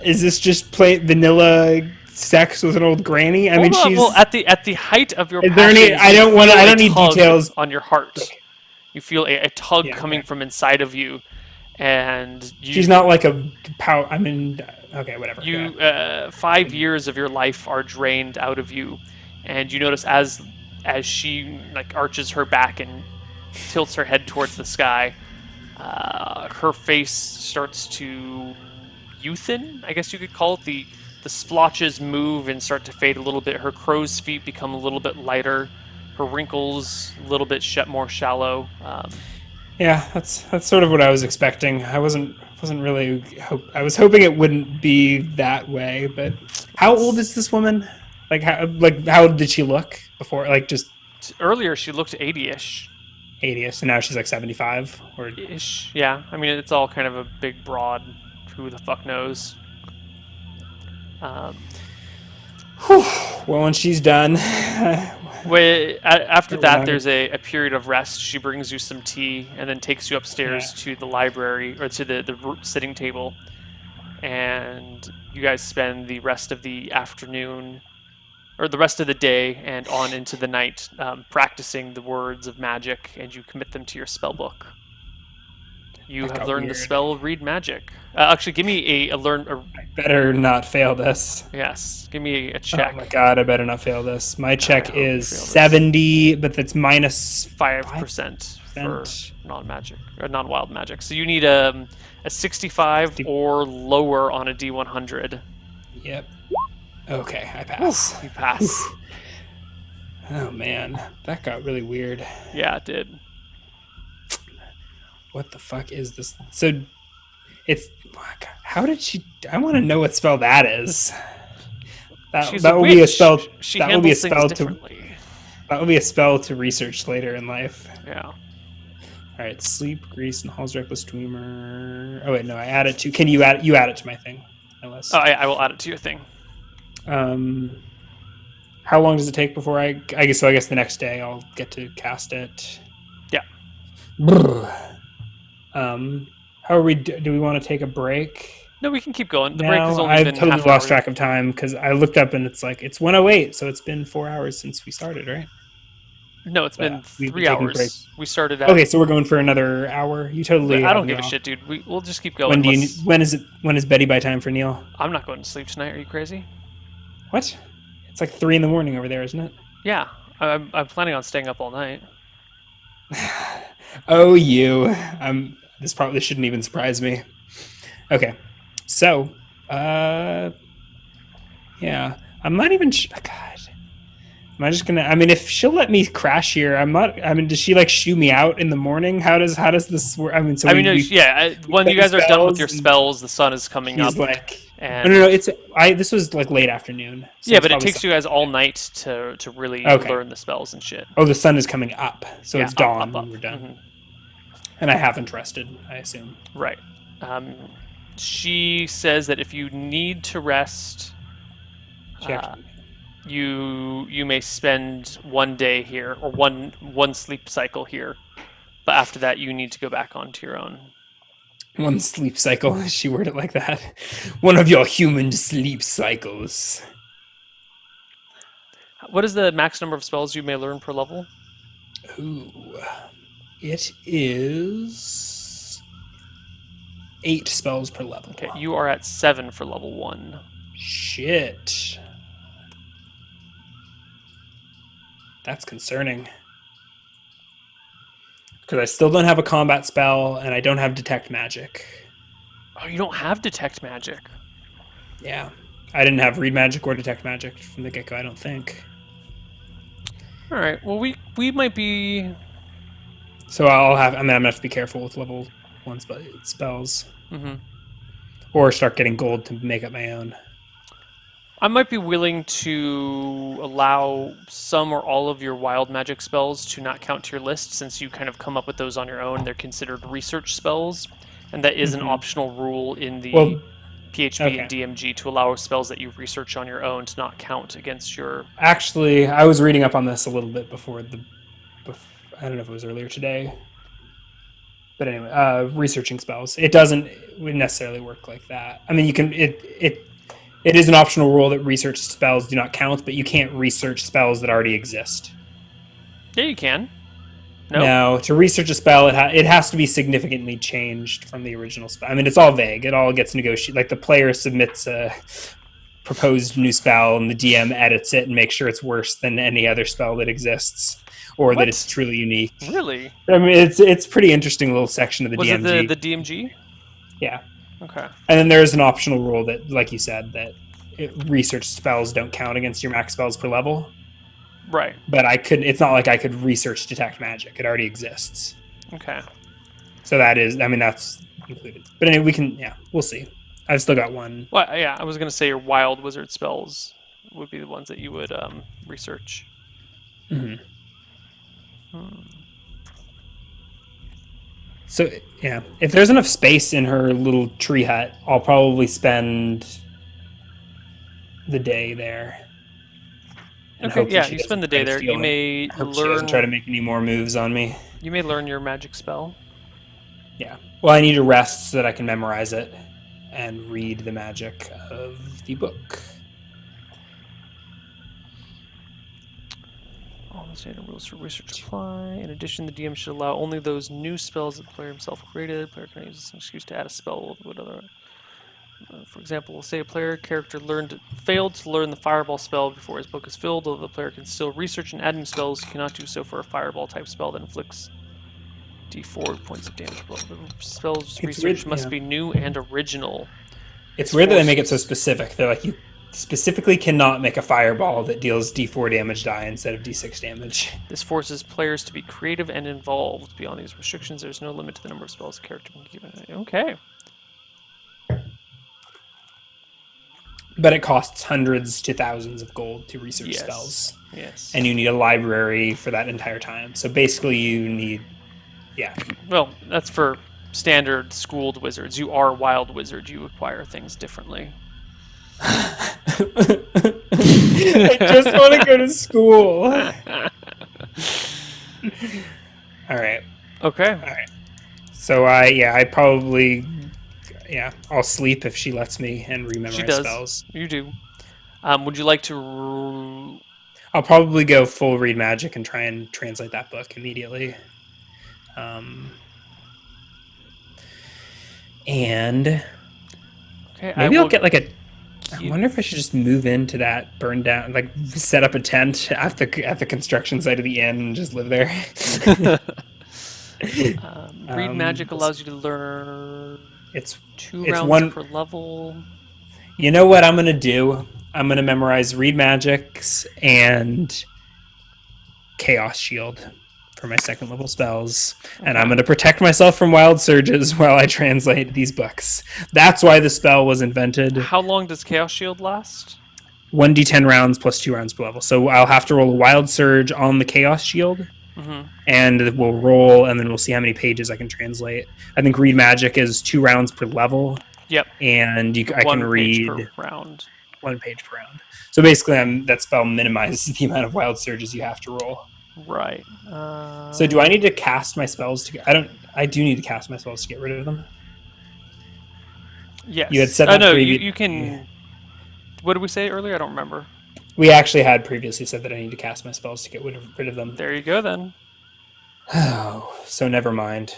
S2: is this just plain vanilla sex with an old granny? I mean,
S1: Hold on.
S2: she's.
S1: Well, at the height of your
S2: Is there
S1: passions,
S2: any? I
S1: you
S2: don't want.
S1: feel
S2: I
S1: a
S2: don't need
S1: tug
S2: details.
S1: on your heart.
S2: Okay.
S1: You feel a tug
S2: Yeah.
S1: coming
S2: Okay.
S1: from inside of you, and
S2: She's not like a power. I mean, okay, whatever.
S1: you
S2: Yeah.
S1: 5 years of your life are drained out of you, and you notice as she like arches her back and tilts her head towards the sky, her face starts to youthen, I guess you could call it. The splotches move and start to fade a little bit. Her crow's feet become a little bit lighter. Her wrinkles a little bit more shallow.
S2: Yeah, that's sort of what I was expecting. I wasn't really. I was hoping it wouldn't be that way. But how old is this woman? How did she look before? Like just
S1: Earlier, she looked 80-ish.
S2: 80ish, and now she's like 75 or.
S1: Ish, yeah. I mean, it's all kind of a big, broad. Who the fuck knows?
S2: Well, when she's done.
S1: After that,
S2: Right.
S1: there's a period of rest. She brings you some tea and then takes you upstairs
S2: Yeah.
S1: to the library or to the sitting table, and you guys spend the rest of the afternoon or the rest of the day and on into the night practicing the words of magic, and you commit them to your spell book. You
S2: That
S1: have
S2: got
S1: learned the
S2: weird.
S1: spell Read Magic. Actually, give me a learn.
S2: Better not fail this.
S1: Yes, give me a check.
S2: Oh my god, I better not fail this. My check
S1: hope you
S2: is
S1: fail this.
S2: 70, but that's minus
S1: 5% for
S2: 5%.
S1: non-magic or non-wild magic. So you need a 65 or lower on a D100.
S2: Yep. Okay, I pass.
S1: You pass.
S2: Oh man, that got really weird.
S1: Yeah, it did.
S2: What the fuck is this? So, it's how did she? I want to know what spell that is.
S1: She's
S2: That
S1: a
S2: will be a
S1: witch.
S2: spell.
S1: She
S2: That will be a
S1: handles things
S2: spell to.
S1: differently.
S2: That will be a spell to research later in life.
S1: Yeah.
S2: All right, sleep, grease, and Hall's reckless dreamer. Oh wait, no, I add it to. Can you add? You add it to my thing. Unless.
S1: Oh, I will add it to your thing.
S2: How long does it take before I guess so? I guess the next day I'll get to cast it.
S1: Yeah.
S2: How are we? Do we want to take a break?
S1: No, we can keep going. The break has
S2: Now
S1: only
S2: I've
S1: been
S2: totally
S1: half an
S2: lost
S1: hour.
S2: track of time because I looked up and it's like it's 1:08, so it's been 4 hours since we started, right?
S1: No, it's been
S2: we've been
S1: 3
S2: taking
S1: hours.
S2: breaks.
S1: We started at.
S2: Okay, so we're going for another hour. You totally.
S1: I
S2: have
S1: don't
S2: me
S1: give a
S2: off.
S1: shit, dude. We'll just keep going.
S2: When do you?
S1: unless-
S2: When is it? When is Betty by time for Neil?
S1: I'm not going to sleep tonight. Are you crazy?
S2: What? It's like 3 a.m. over there, isn't it?
S1: Yeah, I'm planning on staying up all night.
S2: Oh, you. This probably shouldn't even surprise me. Okay, so, yeah, I'm not even. God, am I just gonna? I mean, if she'll let me crash here, I'm not. I mean, does she like shoo me out in the morning? How does this work? I mean, so
S1: I mean, no,
S2: we
S1: yeah. When
S2: set
S1: you guys are done with your
S2: spells and
S1: spells, the sun is coming up,
S2: he's like,
S1: and
S2: no. It's This was like late afternoon. So
S1: yeah,
S2: it's
S1: but it
S2: probably
S1: takes you guys all night to really
S2: Okay.
S1: learn the spells and shit.
S2: Oh, the sun is coming up, so
S1: Yeah,
S2: it's
S1: up,
S2: dawn
S1: up,
S2: when
S1: up.
S2: we're done.
S1: Mhm.
S2: And I haven't rested, I assume.
S1: Right. She says that if you need to rest, You may spend 1 day here or one sleep cycle here, but after that you need to go back onto your own.
S2: One sleep cycle. She worded it like that. One of your human sleep cycles.
S1: What is the max number of spells you may learn per level?
S2: Ooh. It is 8 spells per level.
S1: Okay, you are at 7 for level 1.
S2: Shit. That's concerning. Because I still don't have a combat spell, and I don't have detect magic.
S1: Oh, you don't have detect magic.
S2: Yeah. I didn't have read magic or detect magic from the get-go, I don't think.
S1: All right. Well, we might be.
S2: So I'm gonna have to be careful with level 1 spells.
S1: Mm-hmm.
S2: Or start getting gold to make up my own.
S1: I might be willing to allow some or all of your wild magic spells to not count to your list, since you kind of come up with those on your own. They're considered research spells, and that is an optional rule in the PHB and DMG to allow spells that you research on your own to not count against your...
S2: Actually, I was reading up on this a little bit before I don't know if it was earlier today. But anyway, researching spells. It doesn't necessarily work like that. I mean, you can... It is an optional rule that research spells do not count, but you can't research spells that already exist.
S1: Yeah, you can.
S2: No, to research a spell, it has to be significantly changed from the original spell. I mean, it's all vague. It all gets negotiated. Like, the player submits a proposed new spell, and the DM edits it and makes sure it's worse than any other spell that exists, or that it's truly unique.
S1: Really?
S2: I mean, it's a pretty interesting little section of the DMG.
S1: Was it the DMG?
S2: Yeah.
S1: Okay.
S2: And then there's an optional rule that, like you said, that research spells don't count against your max spells per level.
S1: Right.
S2: But it's not like I could research detect magic. It already exists.
S1: Okay.
S2: So that's included. But anyway, we'll see. I've still got one.
S1: Well, yeah, I was going to say your wild wizard spells would be the ones that you would research.
S2: Mm-hmm. So, yeah, if there's enough space in her little tree hut, I'll probably spend the day there.
S1: Okay, yeah, you spend the day there. You may
S2: learn... She doesn't try to make any more moves on me.
S1: You may learn your magic spell.
S2: Yeah. Well, I need to rest so that I can memorize it and read the magic of the book.
S1: All the standard rules for research apply. In addition, the DM should allow only those new spells that the player himself created. The player can use an excuse to add a spell with other. For example, say a player character failed to learn the fireball spell before his book is filled, although the player can still research and add new spells. He cannot do so for a fireball type spell that inflicts D4 points of damage. Well, the spell's research must be new and original.
S2: It's weird that they make it so specific. They're like, you specifically cannot make a fireball that deals D4 damage die instead of D6 damage.
S1: This forces players to be creative and involved. Beyond these restrictions, there's no limit to the number of spells a character can keep. Okay.
S2: But it costs hundreds to thousands of gold to research spells.
S1: Yes.
S2: And you need a library for that entire time. So basically you need... Yeah.
S1: Well, that's for standard schooled wizards. You are a wild wizard. You acquire things differently.
S2: I just want to go to school. All right.
S1: Okay.
S2: All right. So I probably... Yeah, I'll sleep if she lets me and rememorize spells.
S1: You do. Would you like to...
S2: I'll probably go full read magic and try and translate that book immediately. And
S1: okay,
S2: maybe I'll get like I wonder if I should just move into that burned down, like set up a tent at the construction site of the inn and just live there.
S1: Read magic allows you to learn...
S2: It's
S1: 2 rounds per level.
S2: You know what I'm going to do? I'm going to memorize Read Magics and Chaos Shield for my second level spells. Okay. And I'm going to protect myself from wild surges while I translate these books. That's why the spell was invented.
S1: How long does Chaos Shield last?
S2: 1d10 rounds plus 2 rounds per level. So I'll have to roll a wild surge on the Chaos Shield. Mm-hmm. And we'll roll, and then we'll see how many pages I can translate. I think Read Magic is 2 rounds per level.
S1: Yep.
S2: And I can read
S1: per round.
S2: 1 page per round. So basically, that spell minimizes the amount of wild surges you have to roll.
S1: Right.
S2: So do I need to cast my spells to get... I do need to cast my spells to get rid of them.
S1: Yes.
S2: You had said that
S1: no,
S2: previously.
S1: you can... What did we say earlier? I don't remember.
S2: We actually had previously said that I need to cast my spells to get rid of them.
S1: There you go, then.
S2: Oh, so never mind.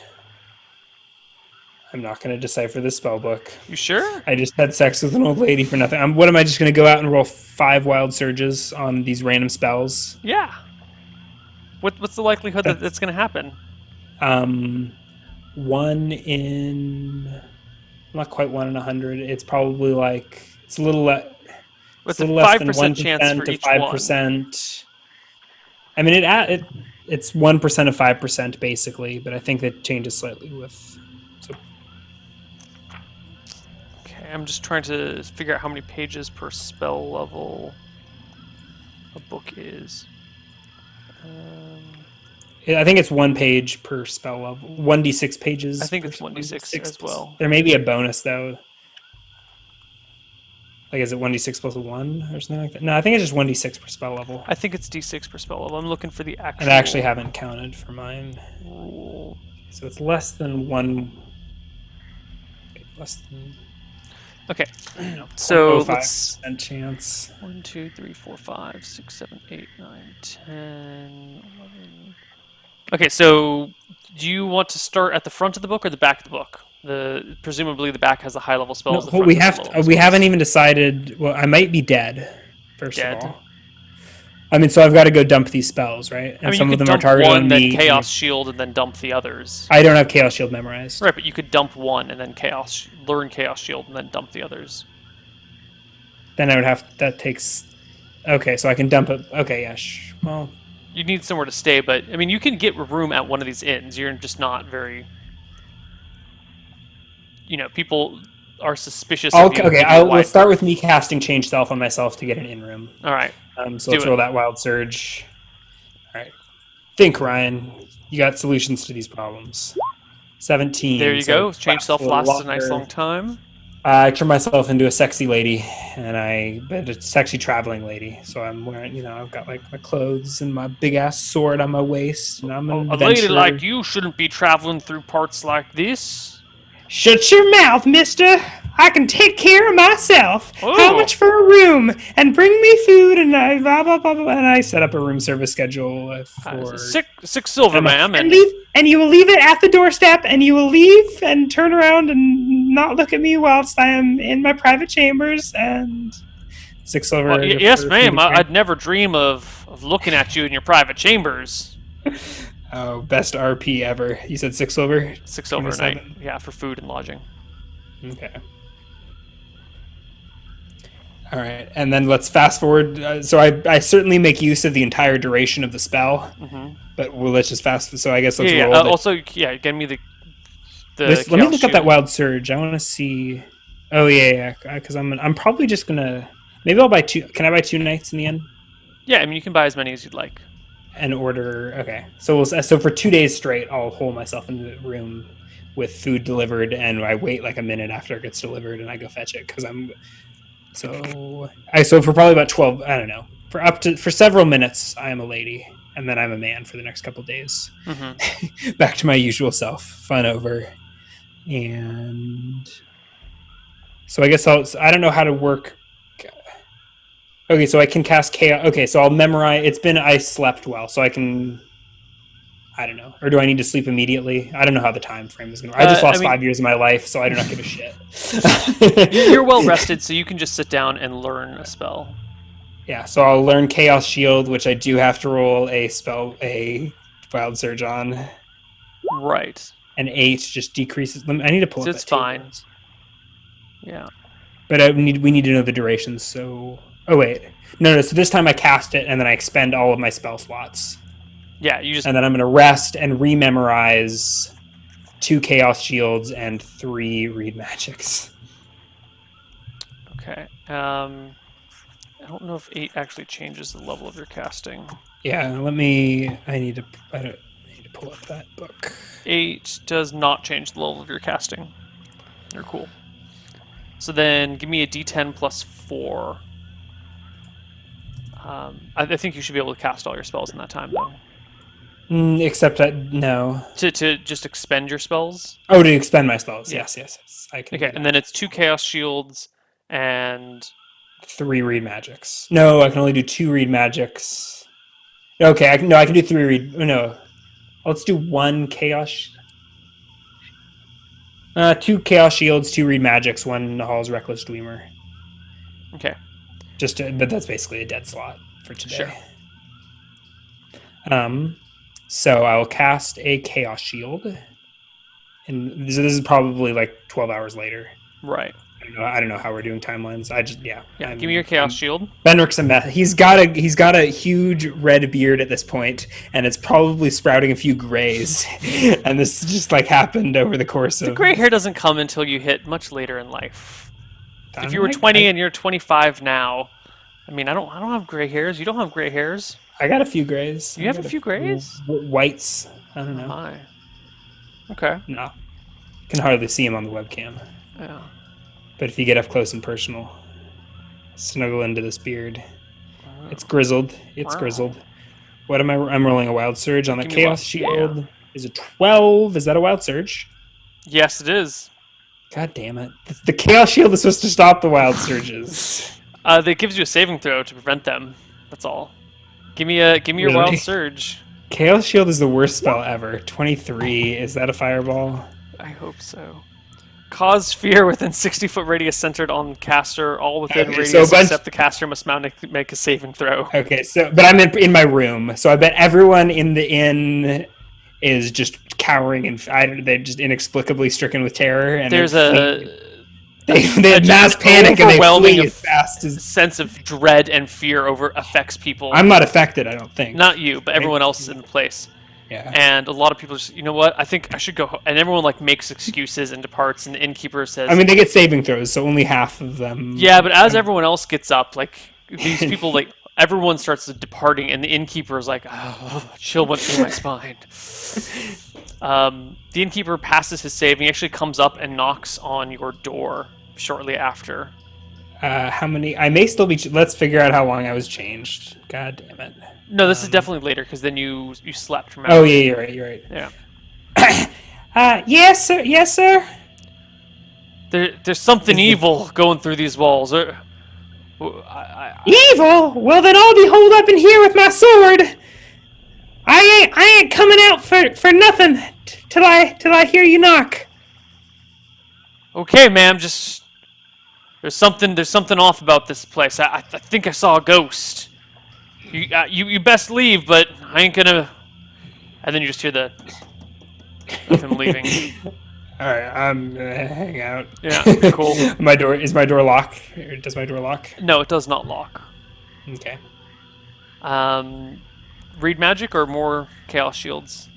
S2: I'm not going to decipher this spell book.
S1: You sure?
S2: I just had sex with an old lady for nothing. What am I just going to go out and roll 5 wild surges on these random spells?
S1: Yeah. What's the likelihood that that's going to happen?
S2: 1 in... Not quite 1 in 100. It's probably like... It's a little less...
S1: What's
S2: a
S1: a
S2: little less
S1: 5%
S2: than 1%
S1: chance for
S2: to
S1: each
S2: 5%. I mean, it's 1% of 5% basically, but I think that changes slightly with... So.
S1: Okay, I'm just trying to figure out how many pages per spell level a book is.
S2: I think it's 1 page per spell level. 1d6 pages.
S1: I think it's 1d6 as well.
S2: There may be a bonus though. Like, is it 1d6 plus 1 or something like that? No, I think it's just 1d6 per spell level.
S1: I think it's d6 per spell level. I'm looking for the actual...
S2: I actually haven't counted for mine.
S1: rule.
S2: So it's less than 1... Less than...
S1: Okay, so
S2: 0.05%
S1: let's...
S2: chance.
S1: 1, 2, 3, 4, 5, 6, 7, 8, 9, 10, 11... Okay, so do you want to start at the front of the book or the back of the book? Presumably the back has the high level spells.
S2: No, we haven't even decided. Well, I might be dead. First of all, I mean, so I've got to go dump these spells, right? And
S1: some of them are targeted on me. Then Chaos Shield, and then dump the others.
S2: I don't have Chaos Shield memorized.
S1: Right, but you could dump one and then learn Chaos Shield, and then dump the others.
S2: Then I would have. That takes. Okay, so I can dump it. Okay, yeah. Well,
S1: you need somewhere to stay, but I mean, you can get a room at one of these inns. You're just not very. People are suspicious.
S2: Okay, let's start with me casting Change Self on myself to get an in room.
S1: All right.
S2: So let's roll that Wild Surge. All right. Think, Ryan. You got solutions to these problems. 17.
S1: There you go. Change Self lasts a nice long time.
S2: I turn myself into a sexy lady, but a sexy traveling lady. So I'm wearing, I've got like my clothes and my big ass sword on my waist, and I'm an adventurer.
S1: Lady like you shouldn't be traveling through parts like this.
S2: Shut your mouth, mister! I can take care of myself.
S1: Oh.
S2: How much for a room? And bring me food, and I blah blah blah blah. And I set up a room service schedule for
S1: 6 silver, ma'am,
S2: and you will leave it at the doorstep, and you will leave and turn around and not look at me whilst I am in my private chambers. And 6 silver.
S1: Well, yes, ma'am. I'd never dream of looking at you in your private chambers.
S2: Oh, best RP ever. You said 6 silver?
S1: 6 silver a night. Yeah, for food and lodging.
S2: Okay. All right, and then let's fast forward. So I certainly make use of the entire duration of the spell, but let's just fast. So I guess let's roll.
S1: Also, give me the.
S2: Let me look up that Wild Surge. I want to see. Oh yeah, because I'm probably just gonna. Maybe I'll buy 2. Can I buy 2 nights in the end?
S1: Yeah, I mean you can buy as many as you'd like.
S2: And order. Okay, so for 2 days straight, I'll hole myself in the room with food delivered, and I wait like a minute after it gets delivered, and I go fetch it because I'm. So for probably about 12. I don't know. For several minutes, I am a lady, and then I'm a man for the next couple of days. Back to my usual self. Fun over, and so I guess I don't know how to work. Okay, so I can cast Chaos. Okay, so I'll memorize. I slept well, so I can. I don't know. Or do I need to sleep immediately? I don't know how the time frame is going to. I just lost 5 years of my life, so I do not give a shit.
S1: You're well rested, so you can just sit down and learn a spell.
S2: Yeah, so I'll learn Chaos Shield, which I do have to roll a Wild Surge on.
S1: Right.
S2: An 8 just decreases. I need to pull up.
S1: It's fine. Yeah.
S2: But we need to know the durations. So. Oh wait, no. So this time I cast it, and then I expend all of my spell slots.
S1: Yeah, you just.
S2: And then I'm going to rest and rememorize 2 Chaos Shields and 3 Read Magics.
S1: Okay. I don't know if 8 actually changes the level of your casting.
S2: Yeah, I need to pull up that book.
S1: 8 does not change the level of your casting. You're cool. So then give me a D10 plus 4. I think you should be able to cast all your spells in that time, though.
S2: Except that no.
S1: To just expend your spells.
S2: Oh, to expend my spells.
S1: Yeah.
S2: Yes. I can.
S1: Okay, and then it's 2 Chaos Shields and
S2: 3 read magics. No, I can only do 2 read magics. Okay, I can do 3 read. No, let's do 1 chaos. 2 chaos shields, 2 read magics, 1 Hall's Reckless Dweemer.
S1: okay.
S2: But that's basically a dead slot for today.
S1: Sure.
S2: So I will cast a chaos shield, and this is probably like 12 hours later.
S1: Right.
S2: I don't know how we're doing timelines.
S1: Yeah. Give me your Chaos Shield.
S2: Benrick's a mess. He's got a huge red beard at this point, and it's probably sprouting a few grays. And this just like happened over the course of.
S1: The gray hair doesn't come until you hit much later in life. If you were 20 and you're 25 now, I mean, I don't have gray hairs. You don't have gray hairs.
S2: I got a few grays.
S1: You have a few grays?
S2: Whites. I don't know.
S1: My. Okay.
S2: No, can hardly see him on the webcam.
S1: Yeah.
S2: But if you get up close and personal, snuggle into this beard. It's grizzled. It's grizzled. What am I? I'm rolling a Wild Surge on the Chaos Shield.
S1: Yeah.
S2: Is it 12? Is that a Wild Surge?
S1: Yes, it is.
S2: God damn it. The Chaos Shield is supposed to stop the Wild Surges.
S1: That gives you a saving throw to prevent them. That's all. Give me your
S2: Really?
S1: Wild Surge.
S2: Chaos Shield is the worst spell ever. 23. Is that a fireball?
S1: I hope so. Cause fear within 60-foot radius centered on caster. All within
S2: Okay,
S1: radius
S2: so
S1: except the caster must make a saving throw.
S2: Okay, but I'm in my room, so I bet everyone in the inn is just cowering and they're just inexplicably stricken with terror. And
S1: There's
S2: they mass panic and they flee as fast as.
S1: Sense of dread and fear affects people.
S2: I'm not affected, I don't think.
S1: Not you, but everyone else in the place.
S2: Yeah.
S1: And a lot of people just, you know what? I think I should go. And everyone like makes excuses and departs. And the innkeeper says,
S2: I mean, they get saving throws, so only half of them.
S1: Yeah, but as everyone else gets up, like these people, like everyone starts departing, and the innkeeper is like, oh, chill went through my spine. The innkeeper passes his save, and he actually comes up and knocks on your door shortly after.
S2: How many? I may still be. Let's figure out how long I was changed. God damn it.
S1: No, this is definitely later because then you slept. Remember?
S2: Oh yeah, you're right.
S1: Yeah.
S2: Yes, sir. Yes, sir.
S1: There's something evil going through these walls.
S2: Evil? Well, then I'll be holed up in here with my sword. I ain't coming out for nothing till I hear you knock.
S1: Okay, ma'am. Just there's something off about this place. I think I saw a ghost. You best leave, but I ain't gonna. And then you just hear of him leaving.
S2: All right, I'm gonna hang out.
S1: Yeah, cool.
S2: Is my door lock? Or does my door lock?
S1: No, it does not lock.
S2: Okay.
S1: Read magic or more chaos shields?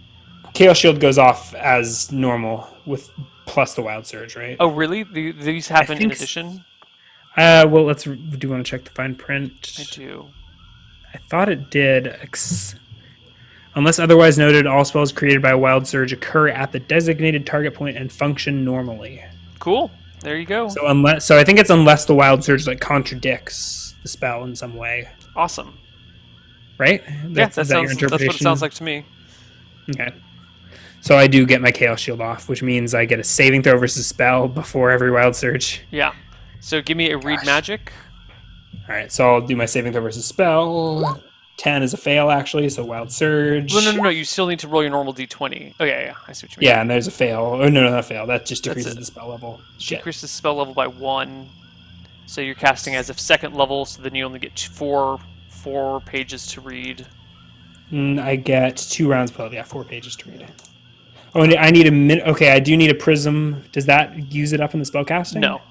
S2: Chaos shield goes off as normal with plus the Wild Surge, right?
S1: Oh, really? These happen in addition?
S2: Well, do you want to check the fine print?
S1: I do.
S2: I thought it did. Unless otherwise noted, all spells created by a Wild Surge occur at the designated target point and function normally.
S1: Cool. There you go.
S2: So I think it's unless the Wild Surge contradicts the spell in some way.
S1: Awesome.
S2: Right?
S1: That's what it sounds like to me.
S2: Okay. So I do get my Chaos Shield off, which means I get a saving throw versus spell before every Wild Surge.
S1: Yeah. So give me a read magic.
S2: All right, so I'll do my saving throw versus spell. 10 is a fail, actually, so Wild Surge.
S1: No. You still need to roll your normal d20. Oh, yeah. I see what you mean.
S2: Yeah, and there's a fail. Oh, no, not a fail. That just decreases the spell level. Shit.
S1: Decreases the spell level by 1. So you're casting as of second level, so then you only get 4 pages to read.
S2: I get 2 rounds per level. Yeah, 4 pages to read. Oh, and I need a minute. Okay, I do need a prism. Does that use it up in the spellcasting?
S1: No.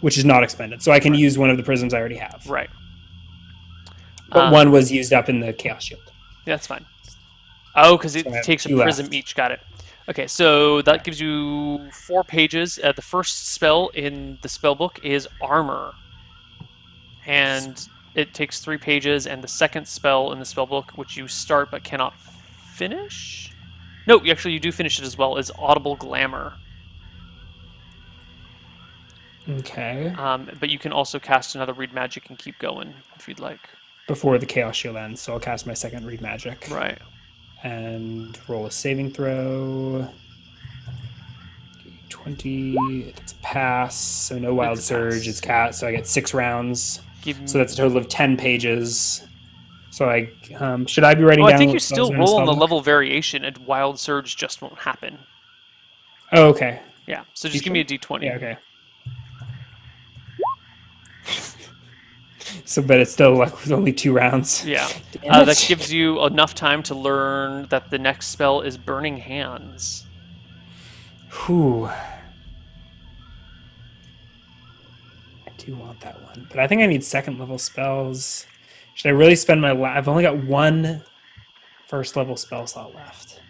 S2: Which is not expended. So I can use one of the prisms I already have.
S1: Right.
S2: But one was used up in the Chaos Shield.
S1: Yeah, that's fine. Oh, because it
S2: So
S1: takes a prism each. Got it. Okay, so that gives you 4 pages. The first spell in the spell book is Armor. And it takes 3 pages. And the second spell in the spell book, which you start but cannot finish? No, actually you do finish it as well, is Audible Glamour.
S2: Okay.
S1: But you can also cast another Read Magic and keep going if you'd like.
S2: before the Chaos Shield ends, so I'll cast my second Read Magic.
S1: Right.
S2: And roll a saving throw. 20. It's a pass, so no Wild
S1: It's a
S2: Surge.
S1: pass.
S2: It's cast, so I get 6 rounds.
S1: Give me...
S2: So that's a total of 10 pages. So I should I be writing
S1: Oh,
S2: down?
S1: I think
S2: what
S1: you
S2: spells
S1: still
S2: are in the
S1: roll on the
S2: spellbook?
S1: level variation, and Wild Surge just won't happen.
S2: Oh, okay.
S1: Yeah, so just give me a d20.
S2: Yeah, okay. So, but it's still like with only 2 rounds.
S1: Yeah.
S2: Damn it.
S1: That gives you enough time to learn that the next spell is Burning Hands.
S2: Whew. I do want that one, but I think I need second level spells. Should I really spend my? I've only got 1 first level spell slot left.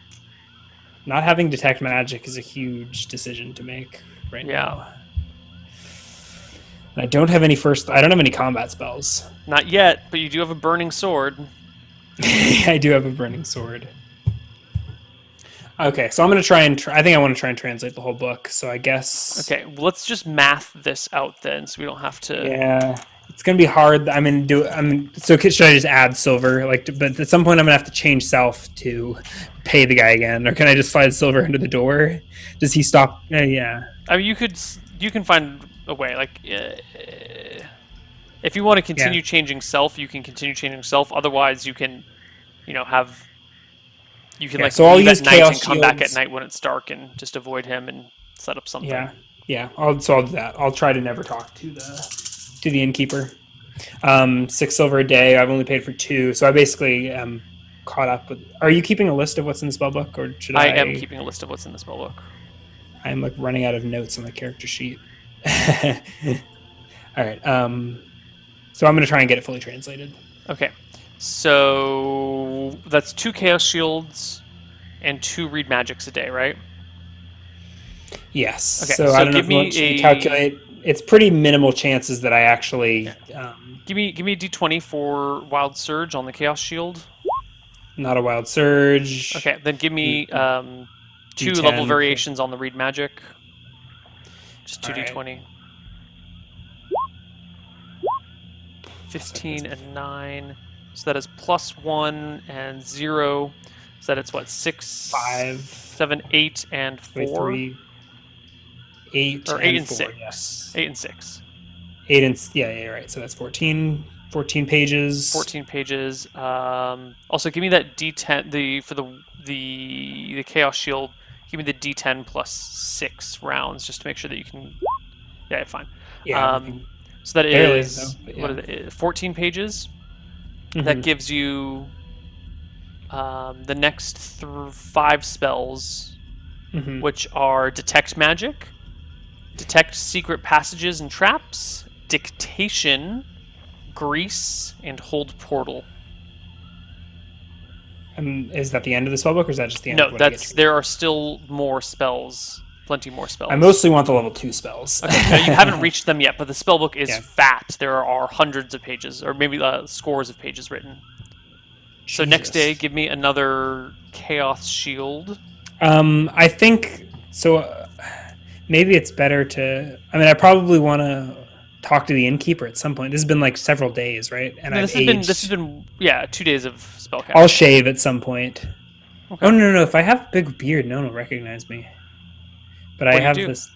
S2: Not having Detect Magic is a huge decision to make right now. And I don't have any combat spells.
S1: Not yet, but you do have a Burning Sword.
S2: I do have a Burning Sword. Okay, so I'm going to try and... I think I want to try and translate the whole book, so I guess...
S1: Okay, well, let's just math this out then, so we don't have to...
S2: Yeah, it's going to be hard. So should I just add silver? But at some point I'm going to have to change self to pay the guy again, or can I just slide silver into the door? Does he stop? Yeah.
S1: I mean, you can find a way. Like, if you want to continue changing self, you can continue changing self. Otherwise, you can, have... You can
S2: so I'll
S1: leave
S2: use
S1: at night
S2: Chaos
S1: and come back
S2: Shields.
S1: at night when it's dark and just avoid him and set up something.
S2: Yeah. I'll do that. I'll try to never talk to the innkeeper. 6 silver a day. I've only paid for 2, so I basically am caught up with. Are you keeping a list of what's in the spellbook, or should I?
S1: I am keeping a list of what's in the spellbook.
S2: I'm running out of notes on the character sheet. All right. So I'm going to try and get it fully translated.
S1: Okay. So that's 2 Chaos Shields and 2 Read Magics a day, right?
S2: Yes.
S1: Okay,
S2: So I don't know if you want to calculate. It's pretty minimal chances that I actually...
S1: Give me a d20 for Wild Surge on the Chaos Shield.
S2: Not a Wild Surge.
S1: Okay, then give me 2
S2: D10
S1: level variations on the Read Magic. Just 2
S2: Alright.
S1: d20. 15 and 9. So that is +1 and 0. So that it's what, 6,
S2: 5,
S1: 7, 8, and 4?
S2: 3, 8,
S1: Or 8 and
S2: 4,
S1: 6.
S2: yes.
S1: 8 and 6.
S2: 8 and... Yeah, right. So that's 14 pages.
S1: 14 pages. Also, give me that D10 for the Chaos Shield. Give me the D10 plus 6 rounds just to make sure that you can. Yeah, fine.
S2: Yeah.
S1: So that
S2: barely,
S1: is
S2: though, but yeah.
S1: what is it, 14 pages.
S2: Mhm.
S1: That gives you the next 5 spells,
S2: Mhm.
S1: which are Detect Magic, Detect Secret Passages and Traps, Dictation, Grease, and Hold Portal.
S2: Is that the end of the spellbook, or is that just the end?
S1: No,
S2: of what I get to read?
S1: there are still more spells, plenty more spells.
S2: I mostly want the level 2 spells.
S1: Okay, no, you haven't reached them yet, but the spellbook is
S2: Yeah.
S1: fat. There are hundreds of pages, or maybe scores of pages written. So next day,
S2: Jesus.
S1: give me another Chaos Shield.
S2: I think so. Maybe it's better to. I mean, I probably want to talk to the innkeeper at some point. This has been like several days, right? And
S1: No,
S2: I've
S1: this has been 2 days of spellcasting.
S2: I'll shave at some point.
S1: Okay.
S2: Oh no! If I have a big beard, no one will recognize me. But I
S1: What do you
S2: have
S1: do?
S2: this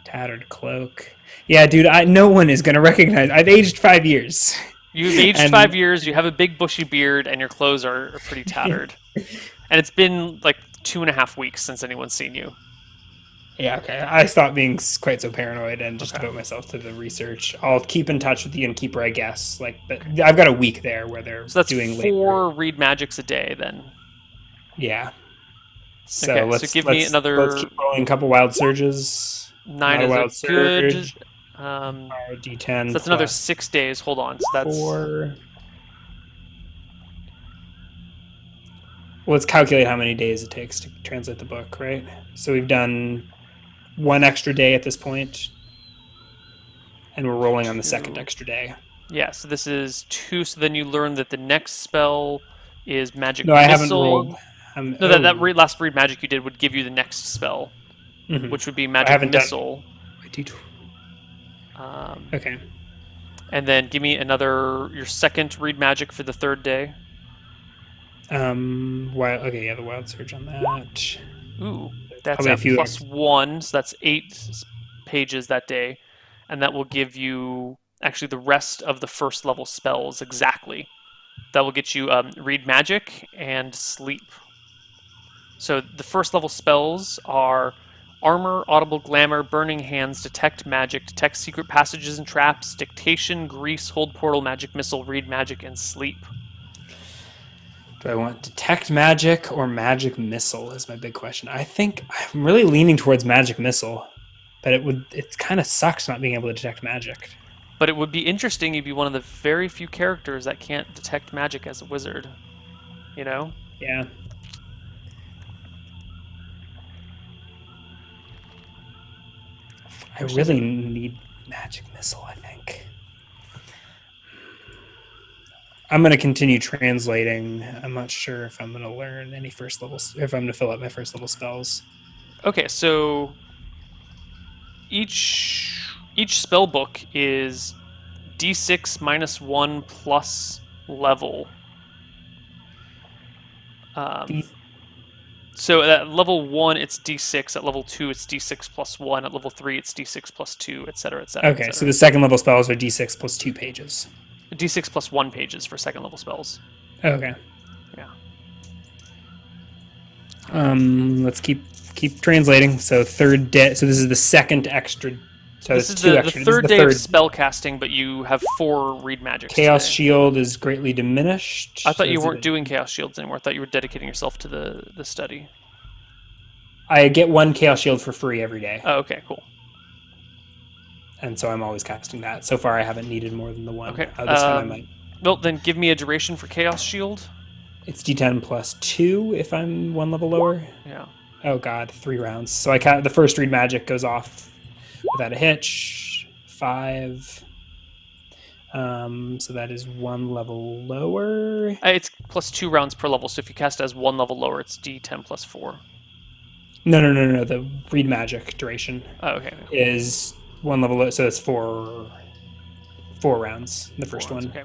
S2: tattered cloak. Yeah, dude. No one is gonna recognize. I've aged 5 years.
S1: You've aged
S2: And-
S1: 5 years, you have a big bushy beard, and your clothes are pretty tattered. And it's been like 2.5 weeks since anyone's seen you.
S2: Yeah, okay. I stopped being quite so paranoid and just
S1: Okay.
S2: devote myself to the research. I'll keep in touch with the innkeeper, I guess. But I've got a week there where they're
S1: So that's
S2: doing
S1: 4 Read Magics a day then.
S2: Yeah. So
S1: Okay, so
S2: let's
S1: give me another-
S2: Let's keep rolling a couple wild surges.
S1: 9
S2: Not a
S1: is
S2: wild
S1: a good.
S2: surge. D10.
S1: So that's another
S2: plus
S1: 6 days. Hold on. So that's
S2: 4. Well, let's calculate how many days it takes to translate the book, right? So we've done 1 extra day at this point, and we're rolling on the second
S1: 2.
S2: extra day.
S1: Yeah, so this is 2. So then you learn that the next spell is Magic
S2: No, I
S1: Missile.
S2: haven't rolled.
S1: No, that last Read Magic you did would give you the next spell,
S2: Mhm.
S1: which would be
S2: haven't
S1: Magic
S2: done-
S1: Missile.
S2: D12.
S1: Um,
S2: Okay.
S1: And then give me your second read magic for the third day.
S2: Okay, yeah, the wild surge on that.
S1: Ooh, that's
S2: Probably a
S1: at
S2: few
S1: +1, so that's 8 pages that day. And that will give you actually the rest of the first level spells exactly. That will get you read magic and sleep. So the first level spells are armor, audible glamour, burning hands, detect magic, detect secret passages and traps, dictation, grease, hold portal, magic missile, read magic, and sleep.
S2: Do I want detect magic or magic missile is my big question. I think I'm really leaning towards magic missile, but it kind of sucks not being able to detect magic.
S1: But it would be interesting. You'd be one of the very few characters that can't detect magic as a wizard. You know?
S2: Yeah. I
S1: Which is
S2: really need magic missile, I think. I'm going to continue translating. I'm not sure if I'm going to learn any first level, if I'm going to fill out my first level spells.
S1: okay. So each spell book is d6 -1 plus level. Um,
S2: These,
S1: so at level 1 it's d6, at level 2 it's d6 +1, at level 3 it's d6 +2, etc., etc.,
S2: okay, so
S1: etc.
S2: the second level spells are d6 plus 2 pages.
S1: D6 +1 pages for second level spells.
S2: Okay.
S1: Yeah.
S2: Let's keep translating. So third day. So this is the second extra. So
S1: This
S2: it's
S1: is
S2: two
S1: the
S2: extra. This is
S1: third
S2: the
S1: day of
S2: third.
S1: spell casting, but you have 4 read magics
S2: Chaos
S1: today.
S2: shield is greatly diminished.
S1: I thought
S2: So
S1: you
S2: is
S1: weren't
S2: it
S1: doing chaos shields anymore. I thought you were dedicating yourself to the study.
S2: I get one chaos shield for free every day,
S1: Oh, okay, cool.
S2: and so I'm always casting that. So far, I haven't needed more than the one.
S1: Okay.
S2: This time I might.
S1: Well, then give me a duration for chaos shield.
S2: It's D10 plus 2 if I'm one level lower.
S1: Yeah.
S2: Oh god, 3 rounds. So I the first read magic goes off without a hitch. 5. So that is one level lower.
S1: It's +2 rounds per level, so if you cast it as 1 level lower, it's D10 +4.
S2: No. The read magic duration
S1: Oh, okay. Cool.
S2: is one level low, so it's 4 rounds. The first
S1: 4 rounds,
S2: one.
S1: okay.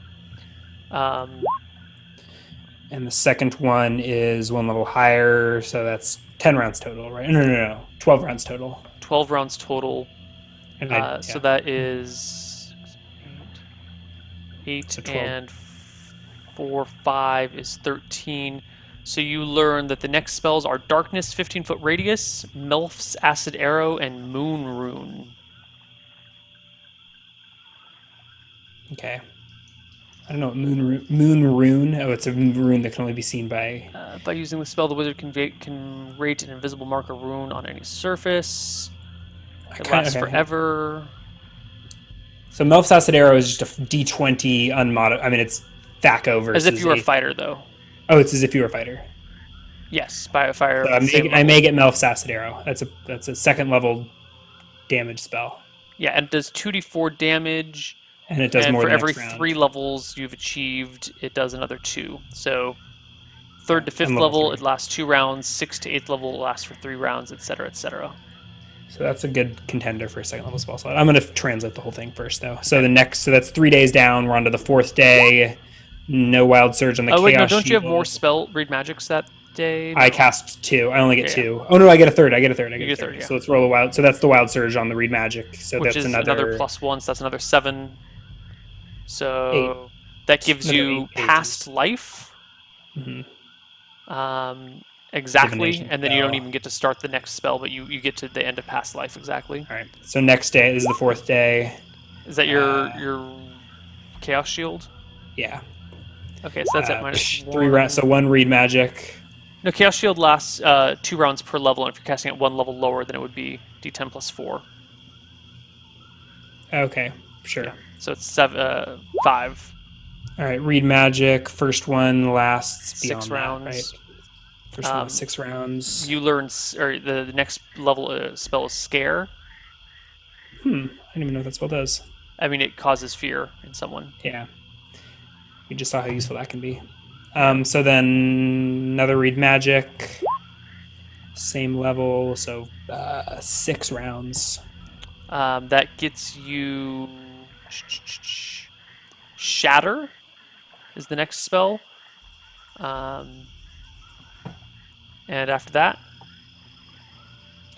S2: And the second one is one level higher, so that's 10 rounds total, right? No. 12 rounds total.
S1: 12 rounds total.
S2: And
S1: So that is 8
S2: So 12.
S1: and 4, 5 is 13. So you learn that the next spells are Darkness, 15-foot radius, Melf's Acid Arrow, and Moon Rune.
S2: Okay. I don't know what moon rune. Oh, it's a rune that can only be seen by.
S1: By using the spell, the wizard can rate an invisible marker rune on any surface. It lasts forever.
S2: So Melf's Acid Arrow is just a D20 unmodified. I mean, it's THAC0 versus.
S1: As if you were a fighter, though.
S2: Oh, it's as if you were a fighter.
S1: Yes, by a fire.
S2: So I may get Melf's Acid Arrow. That's a second level damage spell.
S1: Yeah, and it does 2d4 damage.
S2: And it does more
S1: for
S2: the
S1: every
S2: next round.
S1: 3 levels you've achieved, it does another 2. So, 3rd to 5th
S2: level
S1: level,
S2: 3.
S1: it lasts 2 rounds. 6th to 8th level, it lasts for 3 rounds, etc., etc.
S2: So that's a good contender for a second level spell slot. I'm going to translate the whole thing first, though. So so that's 3 days down. We're on to the 4th day. No wild surge on the chaos.
S1: Oh wait, no! Don't you have more spell read magics that day? No.
S2: I cast 2. I only get 2. Oh no, I get a third. I get a third.
S1: You get a third. Yeah.
S2: So let's roll a wild. So that's the wild surge on the read magic. So
S1: Which
S2: that's
S1: is another +1. So that's another 7. So
S2: 8.
S1: that gives
S2: Another
S1: you
S2: 8
S1: past life.
S2: Mm-hmm.
S1: Exactly,
S2: Divination
S1: and then you don't
S2: spell.
S1: even get to start the next spell, but you get to the end of past life exactly.
S2: All right. So next day, this is the 4th day.
S1: Is that your chaos shield?
S2: Yeah.
S1: Okay, so that's at -1.
S2: 3 rounds. So 1 read magic.
S1: No, chaos shield lasts 2 rounds per level, and if you're casting at 1 level lower, then it would be D10 +4.
S2: Okay, sure.
S1: Yeah. So it's 5.
S2: All right, read magic. First one lasts
S1: 6
S2: beyond
S1: rounds.
S2: that, right? First one was 6 rounds.
S1: You learn, or the next level spell is Scare.
S2: I don't even know what that spell does.
S1: I mean, it causes fear in someone.
S2: Yeah. We just saw how useful that can be. So then another read magic. Same level, so 6 rounds.
S1: That gets you Shatter is the next spell. And after that,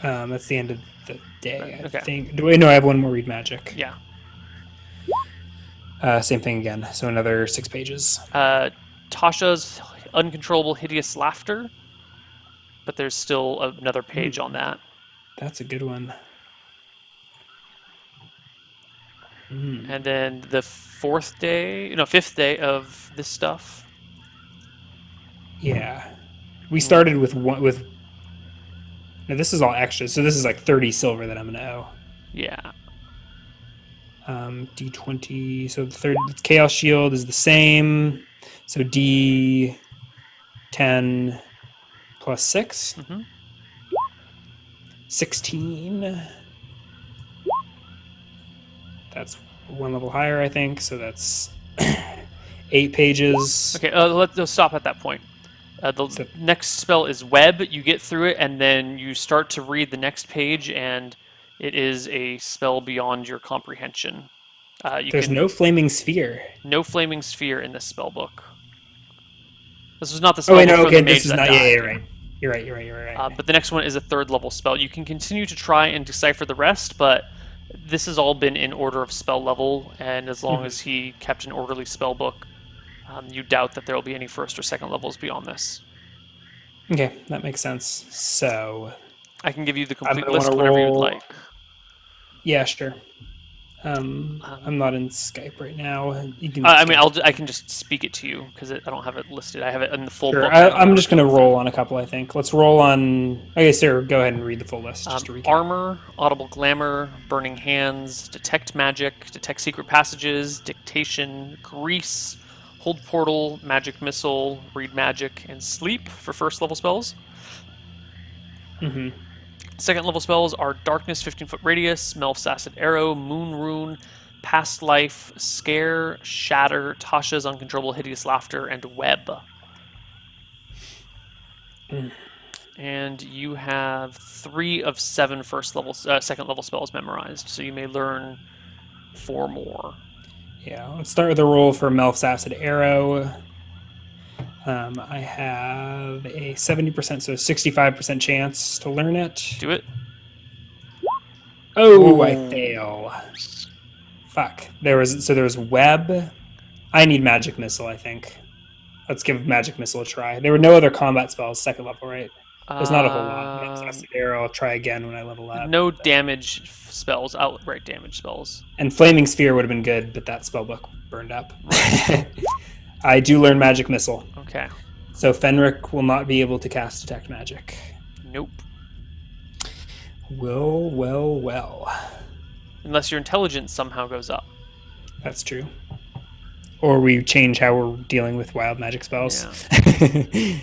S2: That's the end of the day,
S1: right,
S2: I
S1: okay.
S2: think. Do I know I have one more read magic?
S1: Yeah.
S2: Same thing again. So another 6 pages.
S1: Tasha's Uncontrollable Hideous Laughter, but there's still another page on that.
S2: That's a good one.
S1: And then the fifth day of this stuff.
S2: Yeah. We started with one with. No, this is all extra. So this is like 30 silver that I'm gonna owe.
S1: Yeah.
S2: D20. So the third Chaos Shield is the same. So D10 plus 6. 16. That's one level higher, I think. So that's 8 pages.
S1: Okay, let's stop at that point. The next spell is Web. You get through it, and then you start to read the next page, and it is a spell beyond your comprehension.
S2: There's no Flaming Sphere.
S1: No Flaming Sphere in this spell book. This was not the spell
S2: Oh, wait,
S1: book
S2: no,
S1: for
S2: okay,
S1: the mage
S2: this is
S1: that
S2: not.
S1: died.
S2: Yeah, you're right. You're right.
S1: But the next one is a third level spell. You can continue to try and decipher the rest, but this has all been in order of spell level, and as long as he kept an orderly spell book, you doubt that there will be any first or second levels beyond this.
S2: Okay, that makes sense. So
S1: I can give you the complete
S2: gonna
S1: list
S2: wanna
S1: whenever you'd
S2: roll-
S1: like.
S2: yeah, sure. I'm not in Skype right now. You can.
S1: I mean, I can just speak it to you because I don't have it listed. I have it in the full
S2: Sure.
S1: book.
S2: I'm just gonna roll on a couple. I think. Let's roll on. Okay, sir. Go ahead and read the full list. Just to recap.
S1: Armor, Audible Glamour, Burning Hands, Detect Magic, Detect Secret Passages, Dictation, Grease, Hold Portal, Magic Missile, Read Magic, and Sleep for first level spells. Second level spells are Darkness, 15-foot Radius, Melf's Acid Arrow, Moon Rune, Past Life, Scare, Shatter, Tasha's Uncontrollable Hideous Laughter, and Web. And you have 3 of 7 second level spells memorized, so you may learn 4 more.
S2: Yeah. Let's start with a roll for Melf's Acid Arrow. I have a 70%, so 65% chance to learn it.
S1: Do it.
S2: Oh, I fail. Fuck. There was Web. I need Magic Missile, I think. Let's give Magic Missile a try. There were no other combat spells second level, right? There's not a whole lot. Arrow, I'll try again when I level up.
S1: No damage spells, outright damage spells.
S2: And Flaming Sphere would have been good, but that spellbook burned up. I do learn Magic Missile.
S1: Okay.
S2: So Fenric will not be able to cast Detect Magic.
S1: Nope.
S2: Well.
S1: Unless your intelligence somehow goes up.
S2: That's true. Or we change how we're dealing with wild magic spells.
S1: Yeah.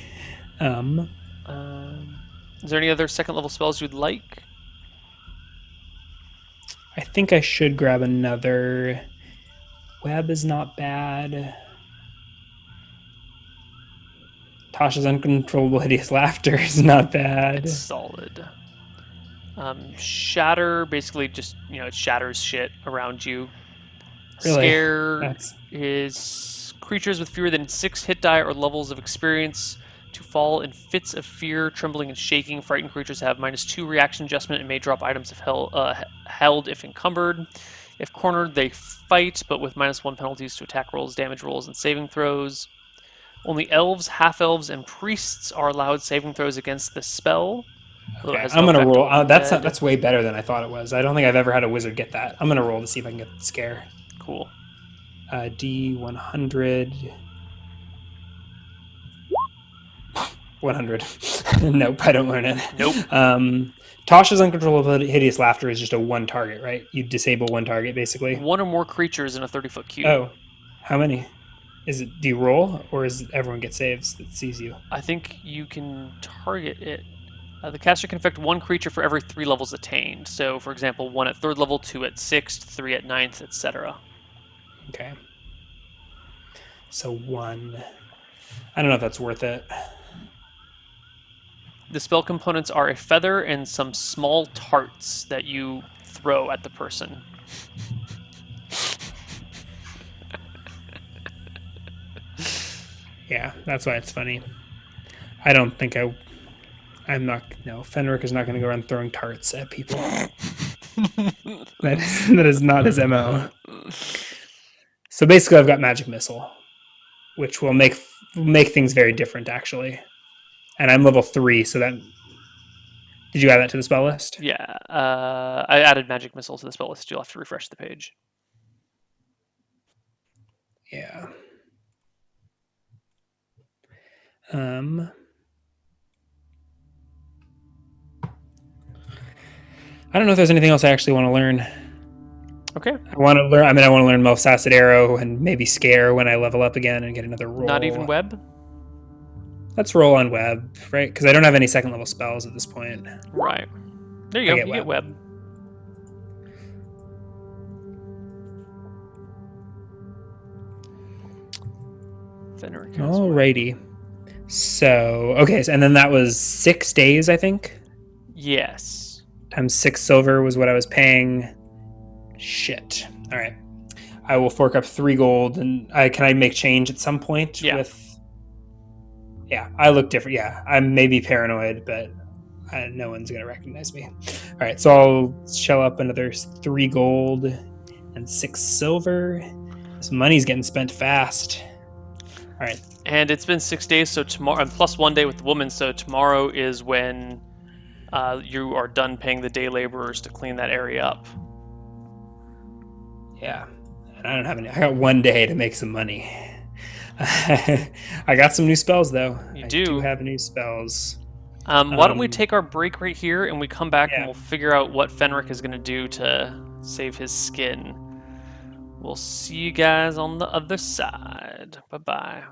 S1: Is there any other second level spells you'd like?
S2: I think I should grab another. Web is not bad. Tasha's Uncontrollable Hideous Laughter is not bad.
S1: It's solid. Shatter, basically just, it shatters shit around you.
S2: Really?
S1: Scare is creatures with fewer than 6 hit die or levels of experience to fall in fits of fear, trembling, and shaking. Frightened creatures have -2 reaction adjustment and may drop items if held if encumbered. If cornered, they fight, but with -1 penalties to attack rolls, damage rolls, and saving throws. Only elves, half-elves, and priests are allowed saving throws against this spell.
S2: Okay, I'm going to roll. That's way better than I thought it was. I don't think I've ever had a wizard get that. I'm going to roll to see if I can get the scare.
S1: Cool.
S2: D100. 100. Nope, I don't learn it.
S1: Nope.
S2: Tasha's Uncontrollable Hideous Laughter is just a 1 target, right? You disable 1 target, basically.
S1: 1 or more creatures in a 30-foot cube.
S2: Oh, how many? Do you roll, or is everyone get saves that sees you?
S1: I think you can target it. The caster can affect 1 creature for every 3 levels attained. So, for example, 1 at 3rd level, 2 at 6th, 3 at 9th, etc.
S2: Okay. So 1. I don't know if that's worth it.
S1: The spell components are a feather and some small tarts that you throw at the person.
S2: Yeah, that's why it's funny. I don't think I'm not. No, Fenric is not going to go around throwing tarts at people. That is not his mo. So basically, I've got magic missile, which will make things very different, actually. And I'm level 3, so that. Did you add that to the spell list?
S1: Yeah, I added magic missile to the spell list. You'll have to refresh the page.
S2: Yeah. I don't know if there's anything else I actually want to learn.
S1: Okay.
S2: I want to learn. I mean, I want to learn Melf's Acid Arrow and maybe Scare when I level up again and get another roll.
S1: Not even web.
S2: Let's roll on web, right? Because I don't have any second level spells at this point.
S1: Right. There you go. You get web. Fenric.
S2: Alrighty. So okay, and then that was 6 days, I think.
S1: Yes.
S2: Times 6 silver was what I was paying. Shit. All right. I will fork up 3 gold, and can I make change at some point?
S1: Yeah.
S2: Yeah, I look different. Yeah, I'm maybe paranoid, but no one's gonna recognize me. All right, so I'll shell up another 3 gold and 6 silver. This money's getting spent fast. All right.
S1: And it's been 6 days, so tomorrow, plus 1 day with the woman, so tomorrow is when you are done paying the day laborers to clean that area up.
S2: Yeah, and I don't have any. I got 1 day to make some money. I got some new spells, though.
S1: You
S2: I
S1: do.
S2: do have new spells.
S1: Why don't we take our break right here, and we come back and we'll figure out what Fenric is going to do to save his skin. We'll see you guys on the other side. Bye-bye.